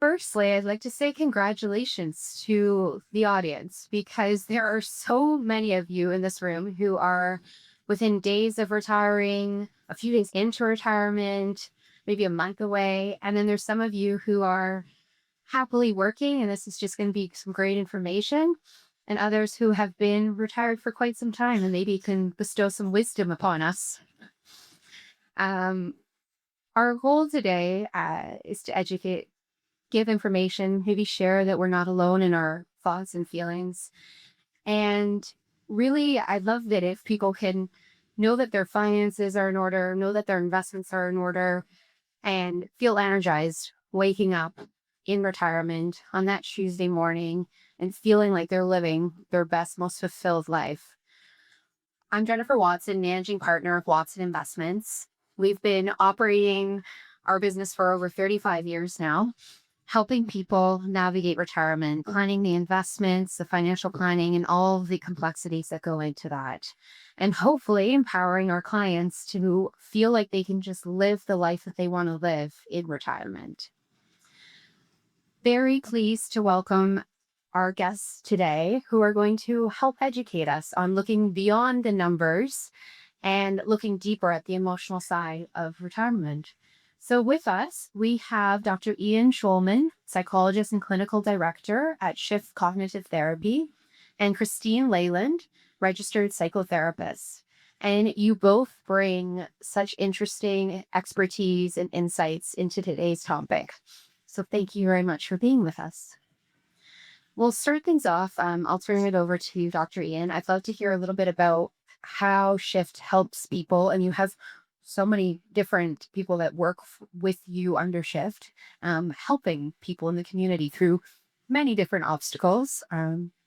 Firstly, I'd like to say congratulations to the audience because there are so many of you in this room who are within days of retiring, a few days into retirement, maybe a month away. And then there's some of you who are happily working, and this is just going to be some great information. And others who have been retired for quite some time and maybe can bestow some wisdom upon us. Um, our goal today is to educate, give information, maybe share that we're not alone in our thoughts and feelings. And really, I love that if people can know that their finances are in order, know that their investments are in order, and feel energized waking up in retirement on that Tuesday morning and feeling like they're living their best, most fulfilled life. I'm Jennifer Watson, managing partner of Watson Investments. We've been operating our business for over 35 years now, helping people navigate retirement, planning the investments, the financial planning, and all of the complexities that go into that. And hopefully empowering our clients to feel like they can just live the life that they want to live in retirement. Very pleased to welcome our guests today who are going to help educate us on looking beyond the numbers and looking deeper at the emotional side of retirement. So, with us, we have Dr. Ian Shulman, psychologist and clinical director at Shift Cognitive Therapy, and Christine Leighland, registered psychotherapist. And you both bring such interesting expertise and insights into today's topic. So, thank you very much for being with us. We'll start things off. I'll turn it over to Dr. Ian. I'd love to hear a little bit about how Shift helps people, and you have so many different people that work with you under Shift, helping people in the community through many different obstacles.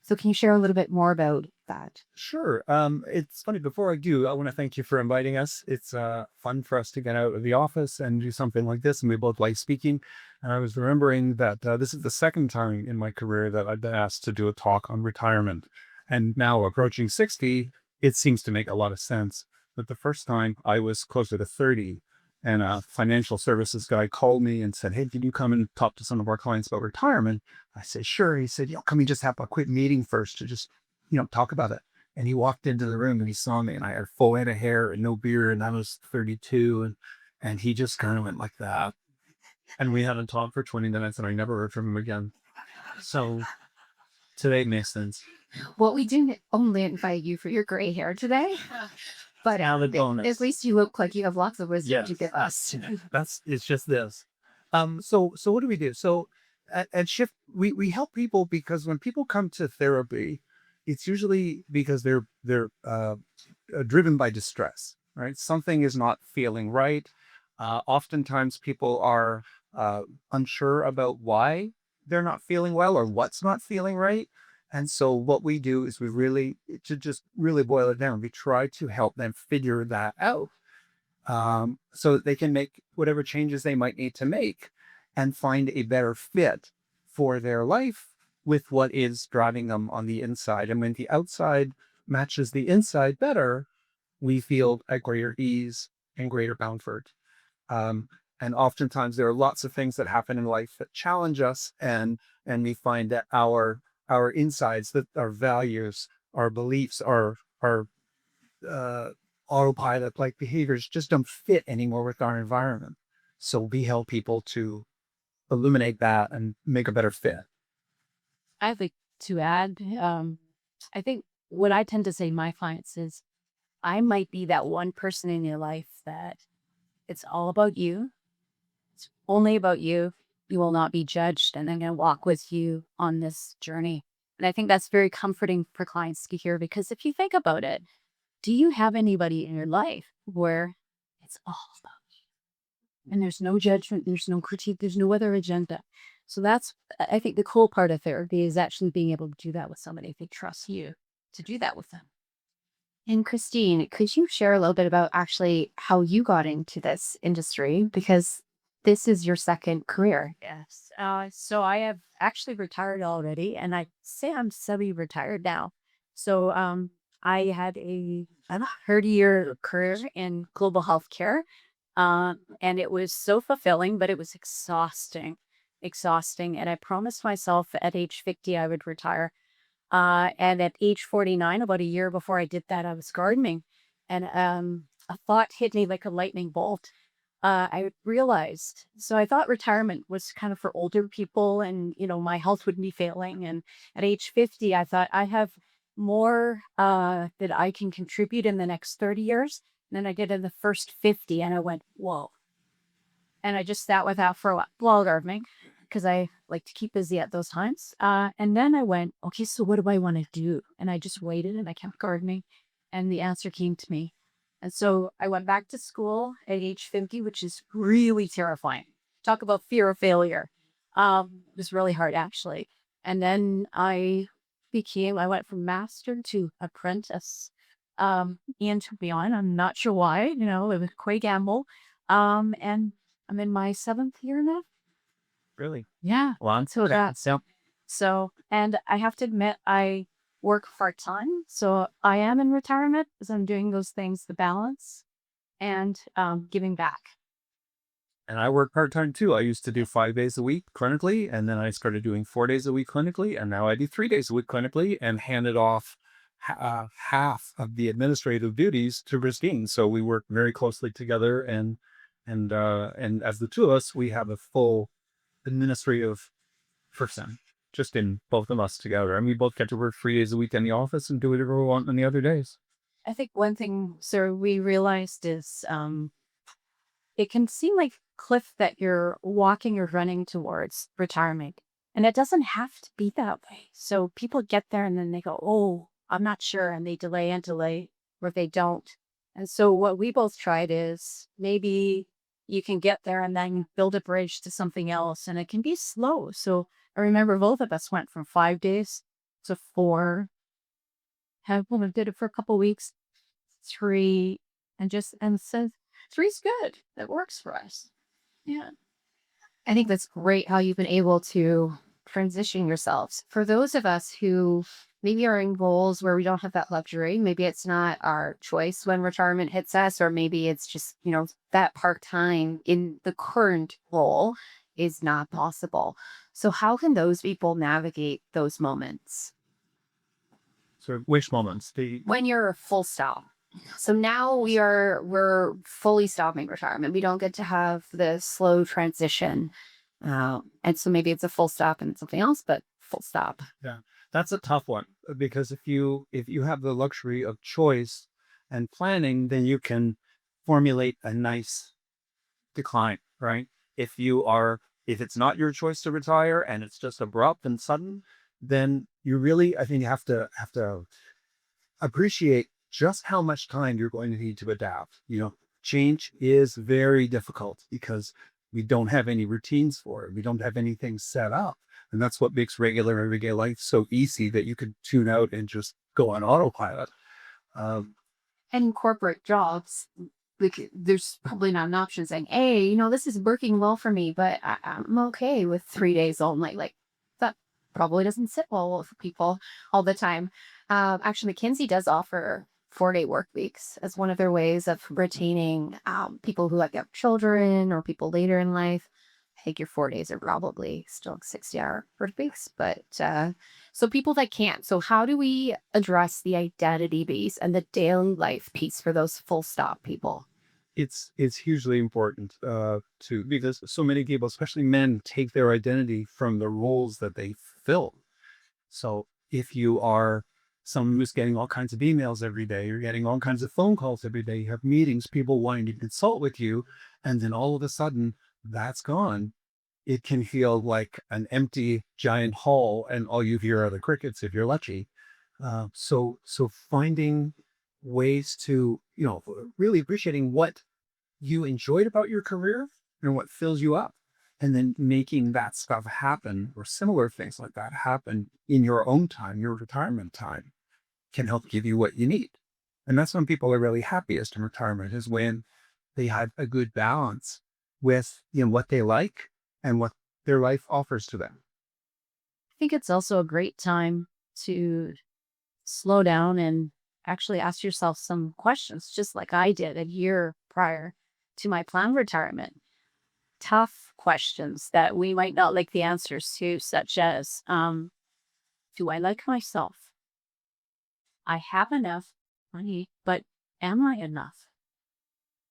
So, can you share a little bit more about that? Sure. It's funny. Before I do, I want to thank you for inviting us. It's fun for us to get out of the office and do something like this, and we both like speaking. And I was remembering that this is the second time in my career that I've been asked to do a talk on retirement. And now approaching 60, it seems to make a lot of sense. But the first time I was closer to 30, and a financial services guy called me and said, "Hey, can you come and talk to some of our clients about retirement?" I said, "Sure." He said, "Can we just have a quick meeting first to just talk about it?" And he walked into the room and he saw me and I had full head of hair and no beard and I was 32 and he just kind of went like that. And we had a talk for 20 minutes and I never heard from him again. So today makes sense. Well, we didn't only invite you for your gray hair today, but Added at bonus. least you look like you have lots of wisdom to Yes. give us. It's just this. So what do we do? So at Shift, we help people because when people come to therapy, it's usually because they're driven by distress, right? Something is not feeling right. Oftentimes people are unsure about why they're not feeling well or what's not feeling right. And so what we do is to just really boil it down, we try to help them figure that out so that they can make whatever changes they might need to make and find a better fit for their life with what is driving them on the inside. And when the outside matches the inside better, we feel at greater ease and greater comfort. Um, and oftentimes there are lots of things that happen in life that challenge us, and we find that our insides, that our values, our beliefs, our uh, autopilot like behaviors just don't fit anymore with our environment. So we help people to illuminate that and make a better fit. I'd like to add, I think what I tend to say to my clients is I might be that one person in your life that it's all about you. It's only about you. You will not be judged. And I'm going to walk with you on this journey. And I think that's very comforting for clients to hear because if you think about it, do you have anybody in your life where it's all about and there's no judgment, there's no critique, there's no other agenda. So that's, I think the cool part of therapy is actually being able to do that with somebody if they trust you to do that with them. And Christine, could you share a little bit about actually how you got into this industry? Because this is your second career. Yes. So I have actually retired already, and I say I'm semi-retired now. So I had a 30-year career in global healthcare, and it was so fulfilling, but it was exhausting. exhausting. And I promised myself at age 50 I would retire. And at age 49, about a year before I did that, I was gardening, and a thought hit me like a lightning bolt. I realized, so I thought retirement was kind of for older people, and my health would be failing. And at age 50, I thought I have more that I can contribute in the next 30 years than I did in the first 50. And I went, whoa. And I just sat with that for a while gardening, because I like to keep busy at those times. And then I went, okay, so what do I want to do? And I just waited and I kept gardening, and the answer came to me. And so I went back to school at age 50, which is really terrifying. Talk about fear of failure. It was really hard, actually. And then I went from master to apprentice. And to be honest, I'm not sure why, it was quite a gamble. And I'm in my 7th year now. Really? Yeah. Long. So and I have to admit, I work part-time. So I am in retirement as I'm doing those things, the balance and giving back. And I work part-time too. I used to do 5 days a week clinically, and then I started doing 4 days a week clinically, and now I do 3 days a week clinically and handed off half of the administrative duties to Christine. So we work very closely together, and as the two of us, we have a full administrative person just in both of us together. And we both get to work 3 days a week in the office and do whatever we want on the other days. I think one thing, sir, we realized is it can seem like cliff that you're walking or running towards retirement. And it doesn't have to be that way. So people get there and then they go, oh, I'm not sure. And they delay and delay, or they don't. And so what we both tried is maybe you can get there and then build a bridge to something else. And it can be slow. So I remember both of us went from 5 days to 4. Did it for a couple weeks, 3, and says 3's good. That works for us. Yeah. I think that's great how you've been able to transition yourselves. For those of us who maybe are in roles where we don't have that luxury, maybe it's not our choice when retirement hits us, or maybe it's just, that part-time in the current role is not possible. So how can those people navigate those moments? So which moments? When you're full stop. So now we're fully stopping retirement. We don't get to have the slow transition. And so maybe it's a full stop and something else, but full stop. Yeah, that's a tough one because if you have the luxury of choice and planning, then you can formulate a nice decline, right? If it's not your choice to retire and it's just abrupt and sudden, then you really, I think, have to appreciate just how much time you're going to need to adapt. Change is very difficult because we don't have any routines for it. We don't have anything set up. And that's what makes regular everyday life so easy, that you can tune out and just go on autopilot. Um, And corporate jobs, like there's probably not an option saying, hey, this is working well for me, but I'm okay with 3 days only. Like that probably doesn't sit well with people all the time. Actually, McKinsey does offer 4-day work weeks as one of their ways of retaining people who have children or people later in life. I think your 4 days are probably still 60-hour work weeks, but so people that can't. So how do we address the identity piece and the daily life piece for those full stop people? it's hugely important because so many people, especially men, take their identity from the roles that they fill. So if you are someone who's getting all kinds of emails every day, you're getting all kinds of phone calls every day, you have meetings, people wanting to consult with you, and then all of a sudden that's gone, it can feel like an empty giant hall, and all you hear are the crickets if you're lucky. So finding ways to, really appreciating what you enjoyed about your career and what fills you up, and then making that stuff happen, or similar things like that happen in your own time, your retirement time, can help give you what you need. And that's when people are really happiest in retirement, is when they have a good balance with, what they like and what their life offers to them. I think it's also a great time to slow down and actually ask yourself some questions, just like I did a year prior to my planned retirement. tough questions that we might not like the answers to, such as, do I like myself? I have enough money, but am I enough?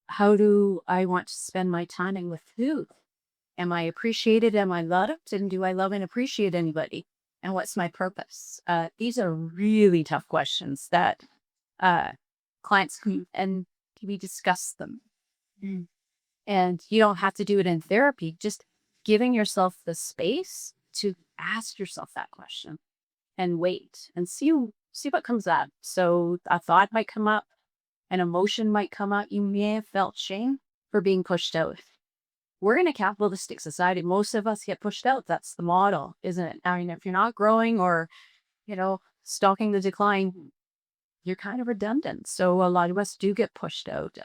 How do I want to spend my time with who? Am I appreciated? Am I loved? And do I love and appreciate anybody? And what's my purpose? These are really tough questions that uh, clients can, and we discuss them. Mm. And you don't have to do it in therapy, just giving yourself the space to ask yourself that question and wait and see what comes up. So a thought might come up, an emotion might come up. You may have felt shame for being pushed out. We're in a capitalistic society. Most of us get pushed out. That's the model, isn't it? I mean, if you're not growing or, stalking the decline, you're kind of redundant. So a lot of us do get pushed out.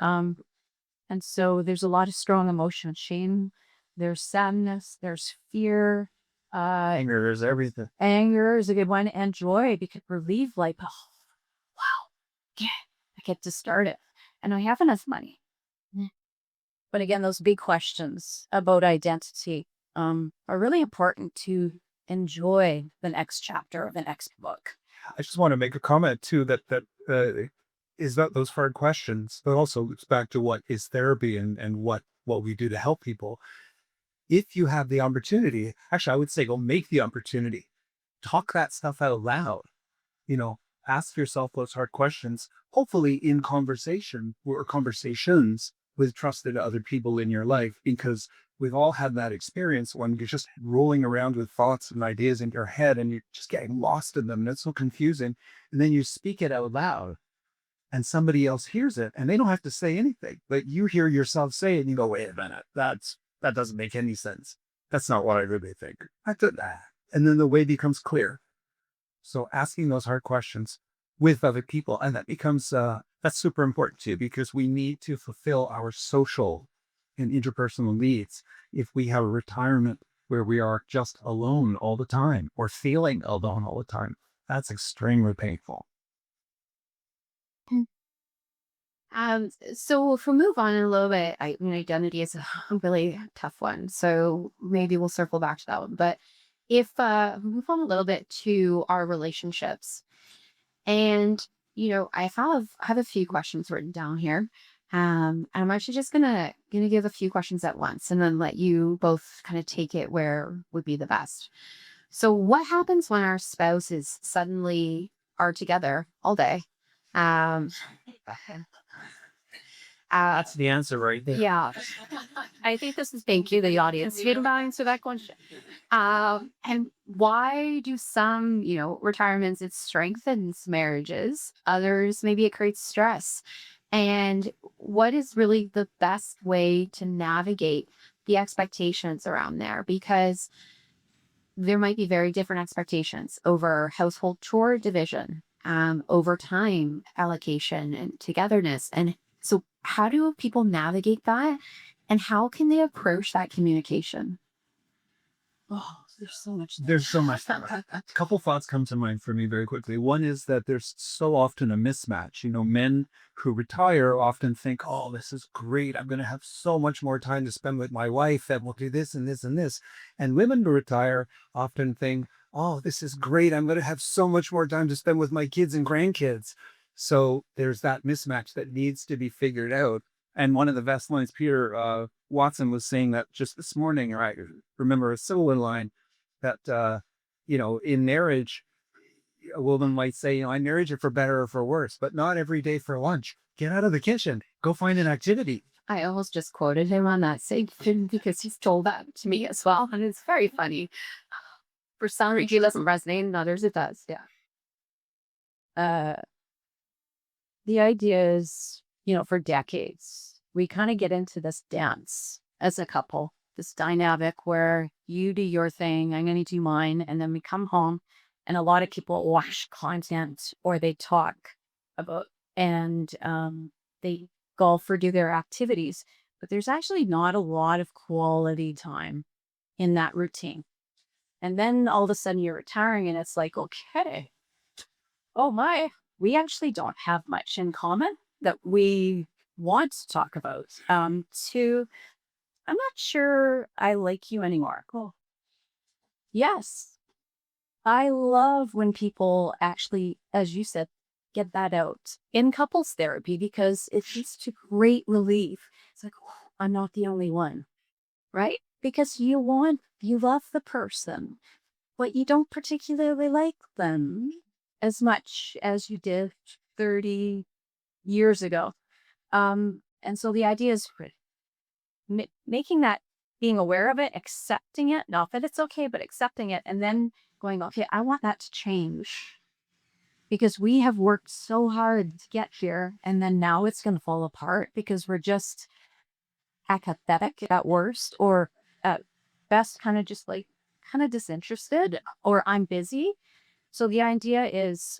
And so there's a lot of strong emotion, shame, there's sadness, there's fear, Anger, there's everything. anger is a good one, and joy, because relief, like, oh, wow, yeah, I get to start it, and I have enough money. But again, those big questions about identity are really important to enjoy the next chapter of the next book. I just want to make a comment too is that those hard questions, but also it's back to what is therapy and what we do to help people. If you have the opportunity, actually, I would say go make the opportunity, talk that stuff out loud. Ask yourself those hard questions, hopefully in conversation or conversations with trusted other people in your life, because we've all had that experience when you're just rolling around with thoughts and ideas in your head and you're just getting lost in them. And it's so confusing. And then you speak it out loud and somebody else hears it and they don't have to say anything, but you hear yourself say it and you go, wait a minute, that doesn't make any sense. That's not what I really think. I did that. And then the way becomes clear. So asking those hard questions with other people, and that becomes, that's super important too, because we need to fulfill our social and interpersonal needs. If we have a retirement where we are just alone all the time or feeling alone all the time, that's extremely painful. So if we move on a little bit, I mean, identity is a really tough one. So maybe we'll circle back to that one. But if we move on a little bit to our relationships, and I have a few questions written down here. And I'm actually just gonna give a few questions at once and then let you both kind of take it where would be the best. So what happens when our spouses suddenly are together all day? Um, That's the answer right there. Yeah. I think this is thank you, the audience. You didn't answer that question. And why do some, retirements, it strengthens marriages, others maybe it creates stress. And what is really the best way to navigate the expectations around there? Because there might be very different expectations over household chore division, over time allocation and togetherness. And so, how do people navigate that? And how can they approach that communication? Oh, there's so much. There's so much. A couple thoughts come to mind for me very quickly. One is that there's so often a mismatch. Men who retire often think, oh, this is great. I'm going to have so much more time to spend with my wife and we'll do this and this and this. And women who retire often think, oh, this is great. I'm going to have so much more time to spend with my kids and grandkids. So there's that mismatch that needs to be figured out. And one of the best lines, Peter Watson was saying that just this morning, or I remember a similar line that, in marriage, a woman might say, I married you for better or for worse, but not every day for lunch. Get out of the kitchen, go find an activity. I almost just quoted him on that same thing because he's told that to me as well. And it's very funny. For some reason, it doesn't resonate, and others it does. Yeah. The idea is, for decades, we kind of get into this dance as a couple, this dynamic where you do your thing, I'm going to do mine. And then we come home and a lot of people watch content or they talk about, and they golf or do their activities. But there's actually not a lot of quality time in that routine. And then all of a sudden you're retiring and it's like, okay, oh my, we actually don't have much in common that we want to talk about. To I'm not sure I like you anymore. Cool. Yes. I love when people actually, as you said, get that out in couples therapy because it leads to great relief. It's like, "Oh, I'm not the only one, right? Because you love the person, but you don't particularly like them as much as you did 30 years ago. And so the idea is making that, being aware of it, accepting it, not that it's okay, but accepting it, and then going, okay, I want that to change because we have worked so hard to get here. And then now it's going to fall apart because we're just apathetic at worst, or at best, kind of just like kind of disinterested, or I'm busy. So the idea is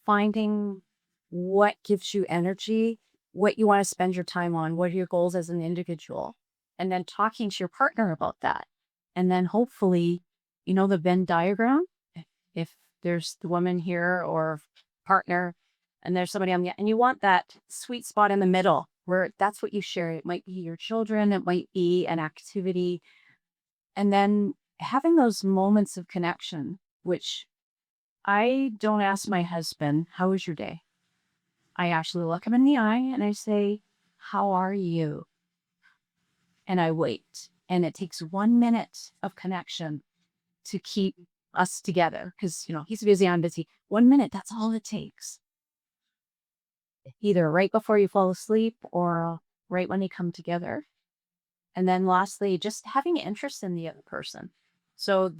finding what gives you energy, what you want to spend your time on, what are your goals as an individual, and then talking to your partner about that. And then hopefully, the Venn diagram, if there's the woman here or partner, and there's somebody on the, and you want that sweet spot in the middle where that's what you share. It might be your children, it might be an activity, and then having those moments of connection, which I don't ask my husband, how was your day? I actually look him in the eye and I say, how are you? And I wait. And it takes 1 minute of connection to keep us together because, he's busy, I'm busy. 1 minute, that's all it takes. Either right before you fall asleep or right when you come together. And then lastly, just having interest in the other person. So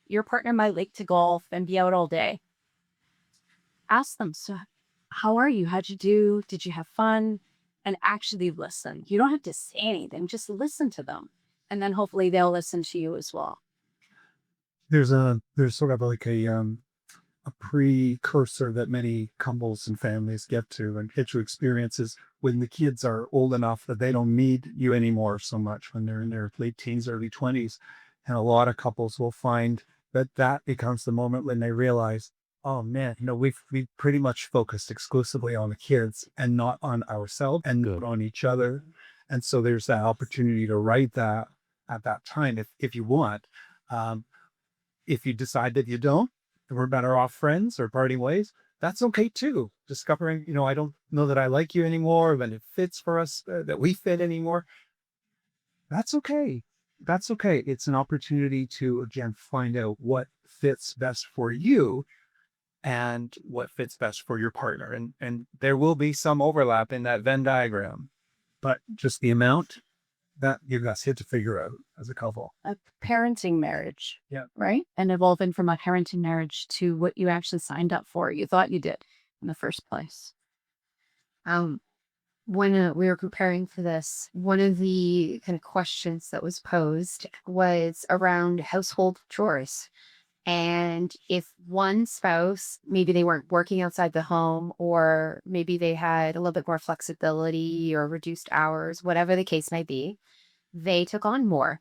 your partner might like to golf and be out all day. Ask them, so how are you? How'd you do? Did you have fun? And actually listen. You don't have to say anything, just listen to them. And then hopefully they'll listen to you as well. There's sort of like a precursor that many couples and families get to and get to experiences when the kids are old enough that they don't need you anymore so much, when they're in their late teens, early 20s. And a lot of couples will find that that becomes the moment when they realize, oh man, we've pretty much focused exclusively on the kids and not on ourselves and not on each other. And so there's that opportunity to write that at that time if you want. Um, if you decide that you don't, and we're better off friends or parting ways, that's okay too. Discovering, I don't know that I like you anymore, but it fits for us, that we fit anymore. That's okay. That's okay. It's an opportunity to, again, find out what fits best for you and what fits best for your partner. And there will be some overlap in that Venn diagram, but just the amount that you guys had to figure out as a couple. A parenting marriage, Yeah. right? And evolving from a parenting marriage to what you actually signed up for, you thought you did in the first place. When we were preparing for this, one of the kind of questions that was posed was around household chores. And if one spouse, maybe they weren't working outside the home, or maybe they had a little bit more flexibility or reduced hours, whatever the case might be, they took on more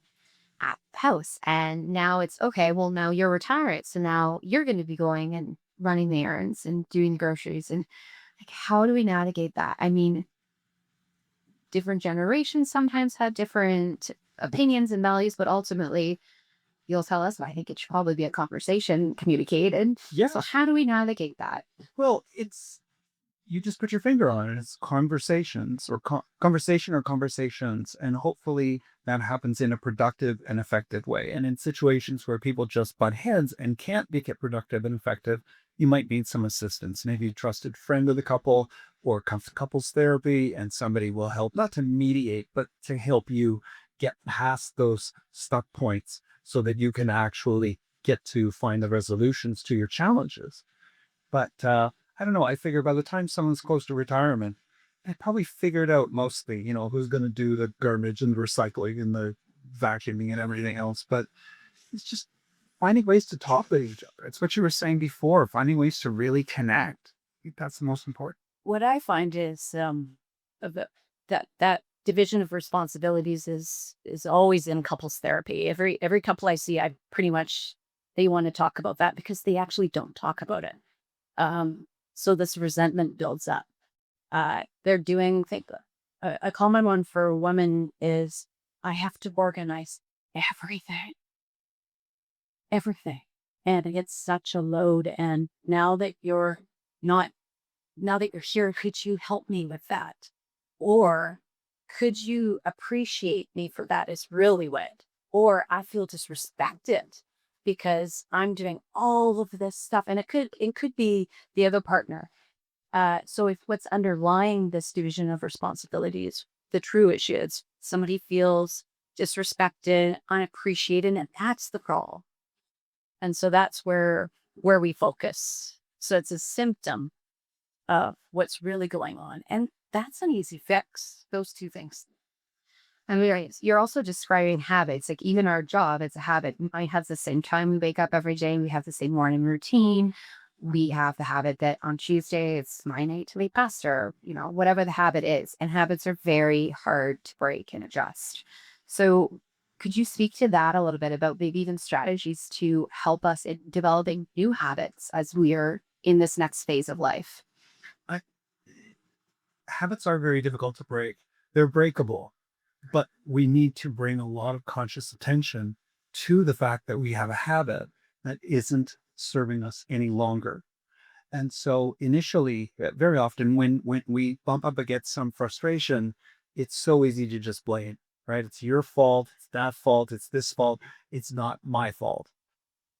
at the house. And now it's okay, well, now you're retired. So now you're going to be going and running the errands and doing the groceries. And like, how do we navigate that? I mean, different generations sometimes have different opinions and values, but ultimately you'll tell us, I think it should probably be a conversation communicated. Yeah. So how do we navigate that? Well, you just put your finger on it. It's conversations or conversation or conversations. And hopefully that happens in a productive and effective way. And in situations where people just butt heads and can't make it productive and effective, you might need some assistance. Maybe a trusted friend of the couple or couples therapy, and somebody will help, not to mediate, but to help you get past those stuck points so that you can actually get to find the resolutions to your challenges. But I don't know. I figure by the time someone's close to retirement, they probably figured out mostly, who's going to do the garbage and the recycling and the vacuuming and everything else. But it's just finding ways to talk with each other. It's what you were saying before, finding ways to really connect. I think that's the most important. What I find is of that division of responsibilities is always in couples therapy. Every couple I see, I pretty much, they want to talk about that because they actually don't talk about it. So this resentment builds up. They're doing, think a common one for women is I have to organize everything, everything. And it's such a load. And now that you're not, now that you're here, could you help me with that? Or could you appreciate me for that is really what? Or I feel disrespected because I'm doing all of this stuff. And it could be the other partner. So if what's underlying this division of responsibilities, the true issue is somebody feels disrespected, unappreciated, and that's the problem. And so that's where we focus. So it's a symptom of what's really going on. And that's an easy fix, those two things. I mean, right, you're also describing habits. Like even our job, it's a habit. We might have the same time we wake up every day. We have the same morning routine. We have the habit that on Tuesday it's my night to make pasta, or, whatever the habit is. And habits are very hard to break and adjust. So could you speak to that a little bit about maybe even strategies to help us in developing new habits as we are in this next phase of life? I, habits are very difficult to break. They're breakable, but we need to bring a lot of conscious attention to the fact that we have a habit that isn't serving us any longer. And so initially, very often when we bump up against some frustration, it's so easy to just blame, right? It's your fault, it's that fault, it's this fault, it's not my fault.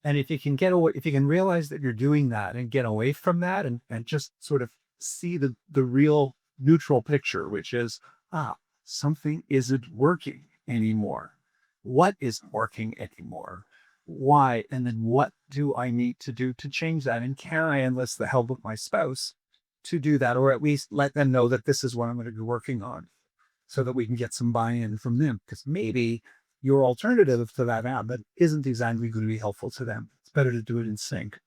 And if you can get away, if you can realize that you're doing that and get away from that and just sort of see the real neutral picture, which is, something isn't working anymore. What isn't working anymore? Why? And then what do I need to do to change that? And can I enlist the help of my spouse to do that, or at least let them know that this is what I'm going to be working on so that we can get some buy-in from them? Because maybe your alternative to that habit isn't exactly going to be helpful to them. It's better to do it in sync.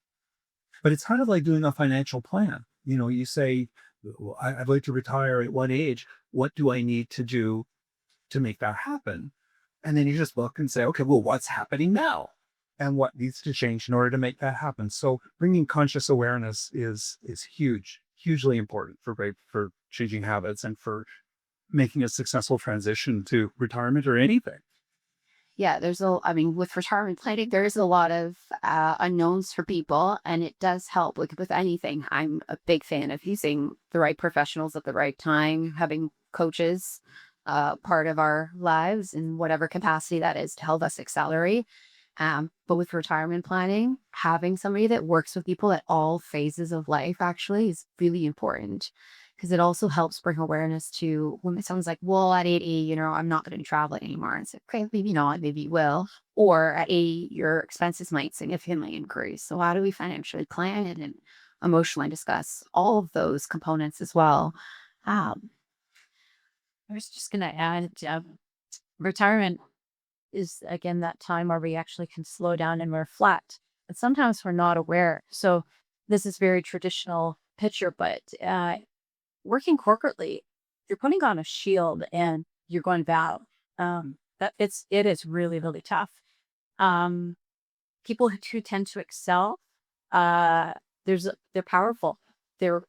But it's kind of like doing a financial plan. You say, well, I'd like to retire at what age? What do I need to do to make that happen? And then you just look and say, okay, well, what's happening now? And what needs to change in order to make that happen? So bringing conscious awareness is huge, hugely important for changing habits and for making a successful transition to retirement or anything. Yeah, I mean, with retirement planning, there's a lot of unknowns for people, and it does help. Like with anything, I'm a big fan of using the right professionals at the right time, having coaches part of our lives in whatever capacity that is to help us accelerate. But with retirement planning, having somebody that works with people at all phases of life actually is really important because it also helps bring awareness to when someone's like, well, at 80, I'm not going to be traveling anymore. And it's like, okay, maybe not, maybe you will. Or at 80, your expenses might significantly increase. So how do we financially plan it and emotionally discuss all of those components as well? Um, I was just going to add retirement is again that time where we actually can slow down and reflect. And sometimes we're not aware. So this is very traditional picture, but working corporately, you're putting on a shield and you're going battle. It is really, really tough. Um, People who tend to excel, uh, they're powerful. They're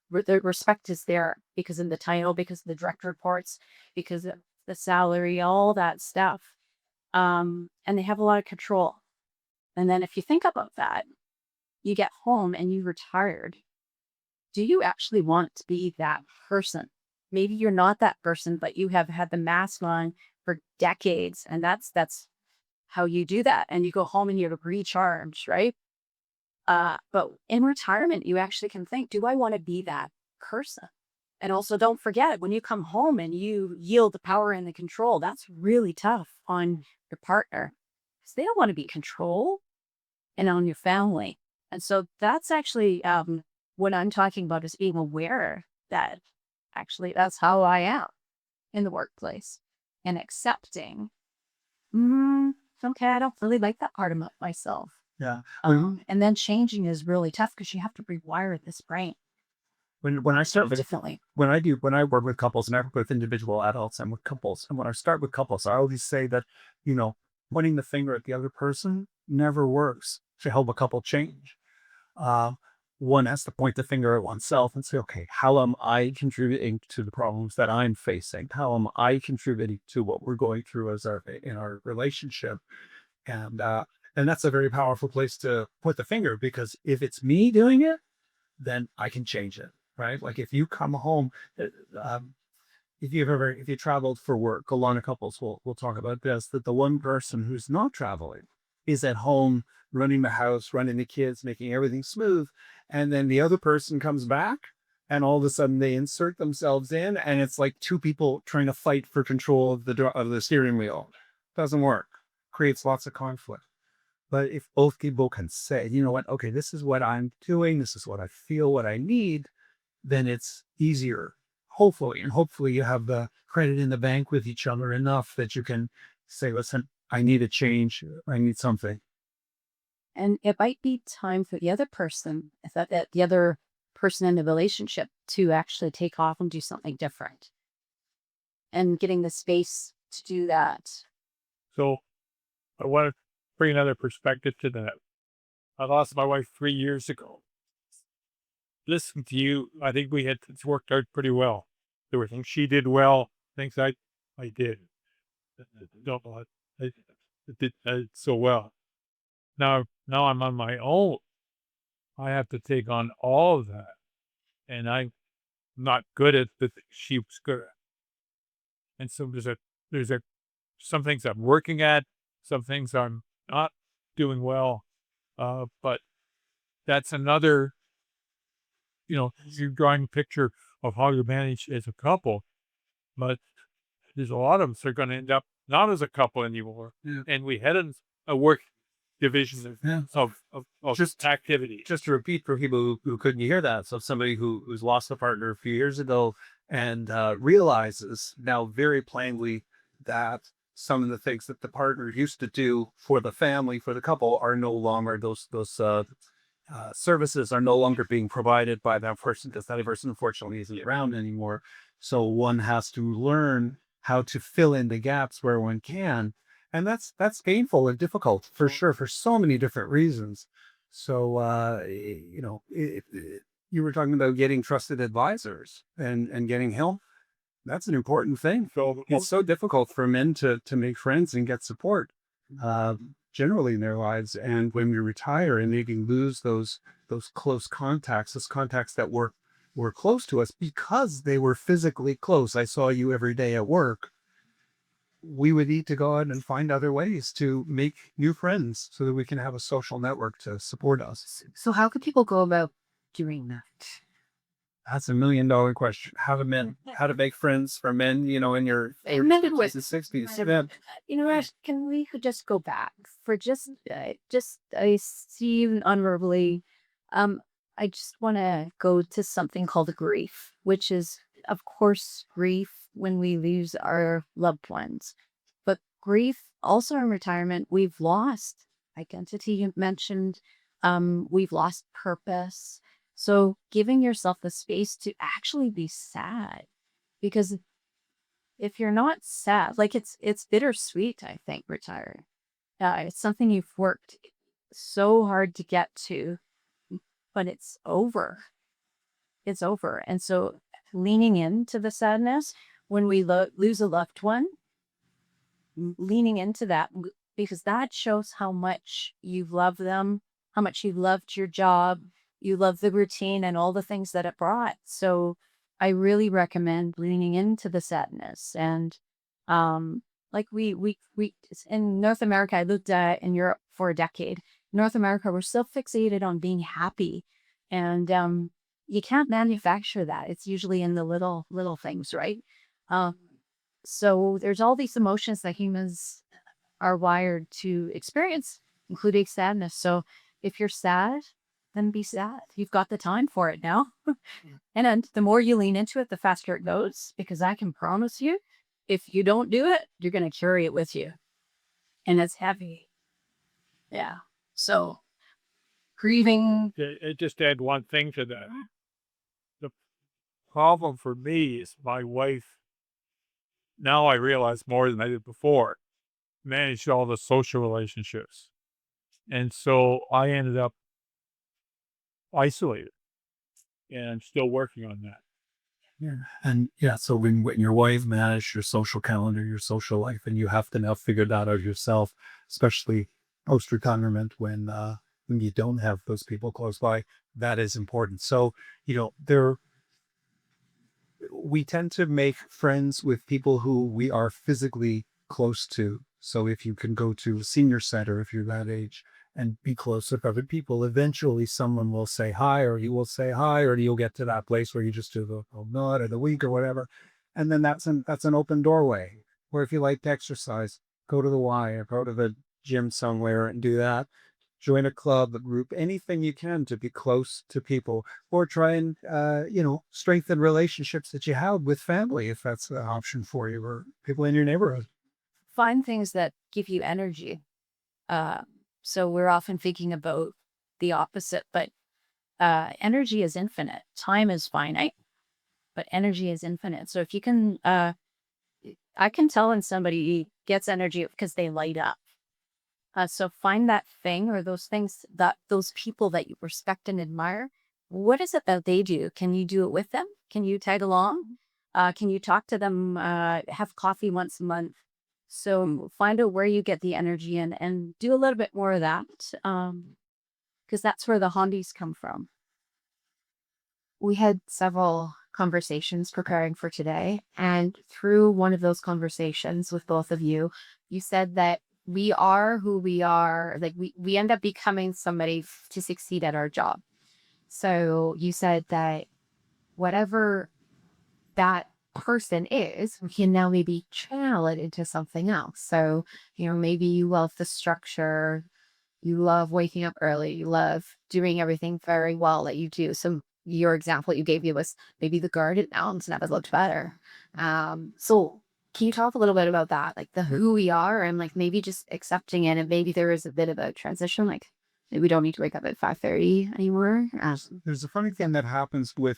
their respect is there because of the title, because of the direct reports, because of the salary, all that stuff. And they have a lot of control. And then if you think about that, you get home and you retired. Do you actually want to be that person? Maybe you're not that person, but you have had the mask on for decades, and that's how you do that. And you go home and you recharge, right? But in retirement, you actually can think, do I want to be that person? And also don't forget when you come home and you yield the power and the control, that's really tough on your partner because they don't want to be control and on your family. And so that's actually what I'm talking about is being aware that actually that's how I am in the workplace and accepting, okay, I don't really like that part of myself. Yeah. And then changing is really tough because you have to rewire this brain When I start with differently. when I work with couples, and I work with individual adults and with couples, and when I start with couples, I always say that, pointing the finger at the other person never works to help a couple change. Uh, one has to point the finger at oneself and say, okay, how am I contributing to the problems that I'm facing? How am I contributing to what we're going through in our relationship? And that's a very powerful place to put the finger, because if it's me doing it, then I can change it, right? Like if you come home, uh, um, if you traveled for work, a lot of couples will talk about this, that the one person who's not traveling is at home running the house, running the kids, making everything smooth. And then the other person comes back and all of a sudden they insert themselves in, and it's like two people trying to fight for control of the steering wheel. Doesn't work. Creates lots of conflict. But if both people can say, you know what, okay, this is what I'm doing, this is what I feel, what I need, then it's easier, hopefully. And hopefully you have the credit in the bank with each other enough that you can say, listen, I need a change. I need something. And it might be time for the other person, if that the other person in the relationship, to actually take off and do something different, and getting the space to do that. So I want to bring another perspective to that. I lost my wife 3 years ago. Listening to you, I think it's worked out pretty well. There were things she did well, things I did. Don't know, I did so well. Now I'm on my own. I have to take on all of that, and I'm not good at the things she was good at. And so there's some things I'm working at, some things I'm not doing well. But that's another, you're drawing a picture of how you manage as a couple, but there's a lot of us are going to end up not as a couple anymore. Yeah. And we had a work division of Just activity. Just to repeat for people who couldn't hear that. So somebody who's lost a partner a few years ago and realizes now very plainly that some of the things that the partner used to do for the family, for the couple, are no longer those services are no longer being provided by that person, because that person unfortunately isn't around anymore. So one has to learn how to fill in the gaps where one can. And that's painful and difficult for sure, for so many different reasons. So, you were talking about getting trusted advisors and getting help. That's an important thing. So It's so difficult for men to make friends and get support, generally in their lives. And when we retire and maybe lose those close contacts, those contacts that were close to us because they were physically close. I saw you every day at work. We would need to go out and find other ways to make new friends so that we can have a social network to support us. So how could people go about doing that? That's $1 million question. How to make friends for men, in your Men and 50s and 60s. Yeah. You know what? Could just go back for just I see even unverbally. I just want to go to something called grief, which is, of course, grief when we lose our loved ones, but grief also in retirement. We've lost identity. You mentioned, we've lost purpose. So giving yourself the space to actually be sad, because if you're not sad, like it's bittersweet, I think, retiring. It's something you've worked so hard to get to, but it's over. It's over. And so leaning into the sadness when we lose a loved one, leaning into that, because that shows how much you've loved them, how much you loved your job, you love the routine and all the things that it brought. So I really recommend leaning into the sadness. And like we in North America, I lived in Europe for a decade. North America, we're so fixated on being happy, and you can't manufacture that. It's usually in the little things, right? So there's all these emotions that humans are wired to experience, including sadness. So if you're sad, then be sad. You've got the time for it now. And then the more you lean into it, the faster it goes, because I can promise you, if you don't do it, you're going to carry it with you. And it's heavy. Yeah. So grieving. Just add one thing to that. The problem for me is my wife, now I realize more than I did before, managed all the social relationships. And so I ended up isolated. And I'm still working on that. Yeah. And yeah, so when your wife managed your social calendar, your social life, and you have to now figure that out yourself, especially post-retirement when you don't have those people close by, that is important. So, there we tend to make friends with people who we are physically close to. So if you can go to a senior center, if you're that age, and be close with other people, eventually someone will say hi, or you will say hi, or you'll get to that place where you just do the oh nod or the wink or whatever. And then that's an open doorway. Or if you like to exercise, go to the Y or go to the gym somewhere and do that. Join a club, a group, anything you can to be close to people, or try and strengthen relationships that you have with family if that's an option for you, or people in your neighborhood. Find things that give you energy. Uh, so we're often thinking about the opposite, but energy is infinite. Time is finite, but energy is infinite. So if you can, I can tell when somebody gets energy because they light up. So find that thing or those things that those people that you respect and admire. What is it that they do? Can you do it with them? Can you tag along? Can you talk to them? Have coffee once a month. So find out where you get the energy and do a little bit more of that. Because that's where the hondies come from. We had several conversations preparing for today. And through one of those conversations with both of you, you said that we are who we are. Like we end up becoming somebody to succeed at our job. So you said that whatever that person is, we can now maybe channel it into something else. So, maybe you love the structure, you love waking up early, you love doing everything very well that you do. So your example you gave me was maybe the garden mountains never looked better. So can you talk a little bit about that? Like the who we are and like maybe just accepting it, and maybe there is a bit of a transition, like maybe we don't need to wake up at 5:30 anymore. There's a funny thing that happens with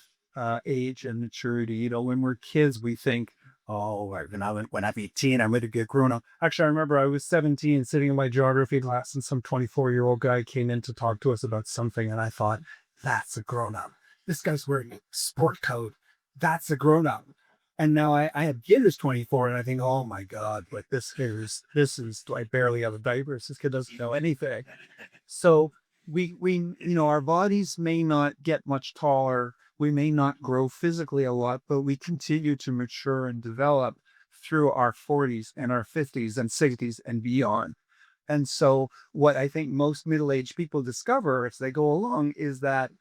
age and maturity. When we're kids, we think, oh, when I'm 18, I'm going to get grown up. Actually, I remember I was 17 sitting in my geography class and some 24-year-old guy came in to talk to us about something. And I thought, that's a grown up. This guy's wearing a sport coat. That's a grown up. And now I have kid who's 24 and I think, oh my God, but this is, I barely have a diaper. This kid doesn't know anything. So our bodies may not get much taller. We may not grow physically a lot, but we continue to mature and develop through our 40s and our 50s and 60s and beyond. And so what I think most middle-aged people discover as they go along is that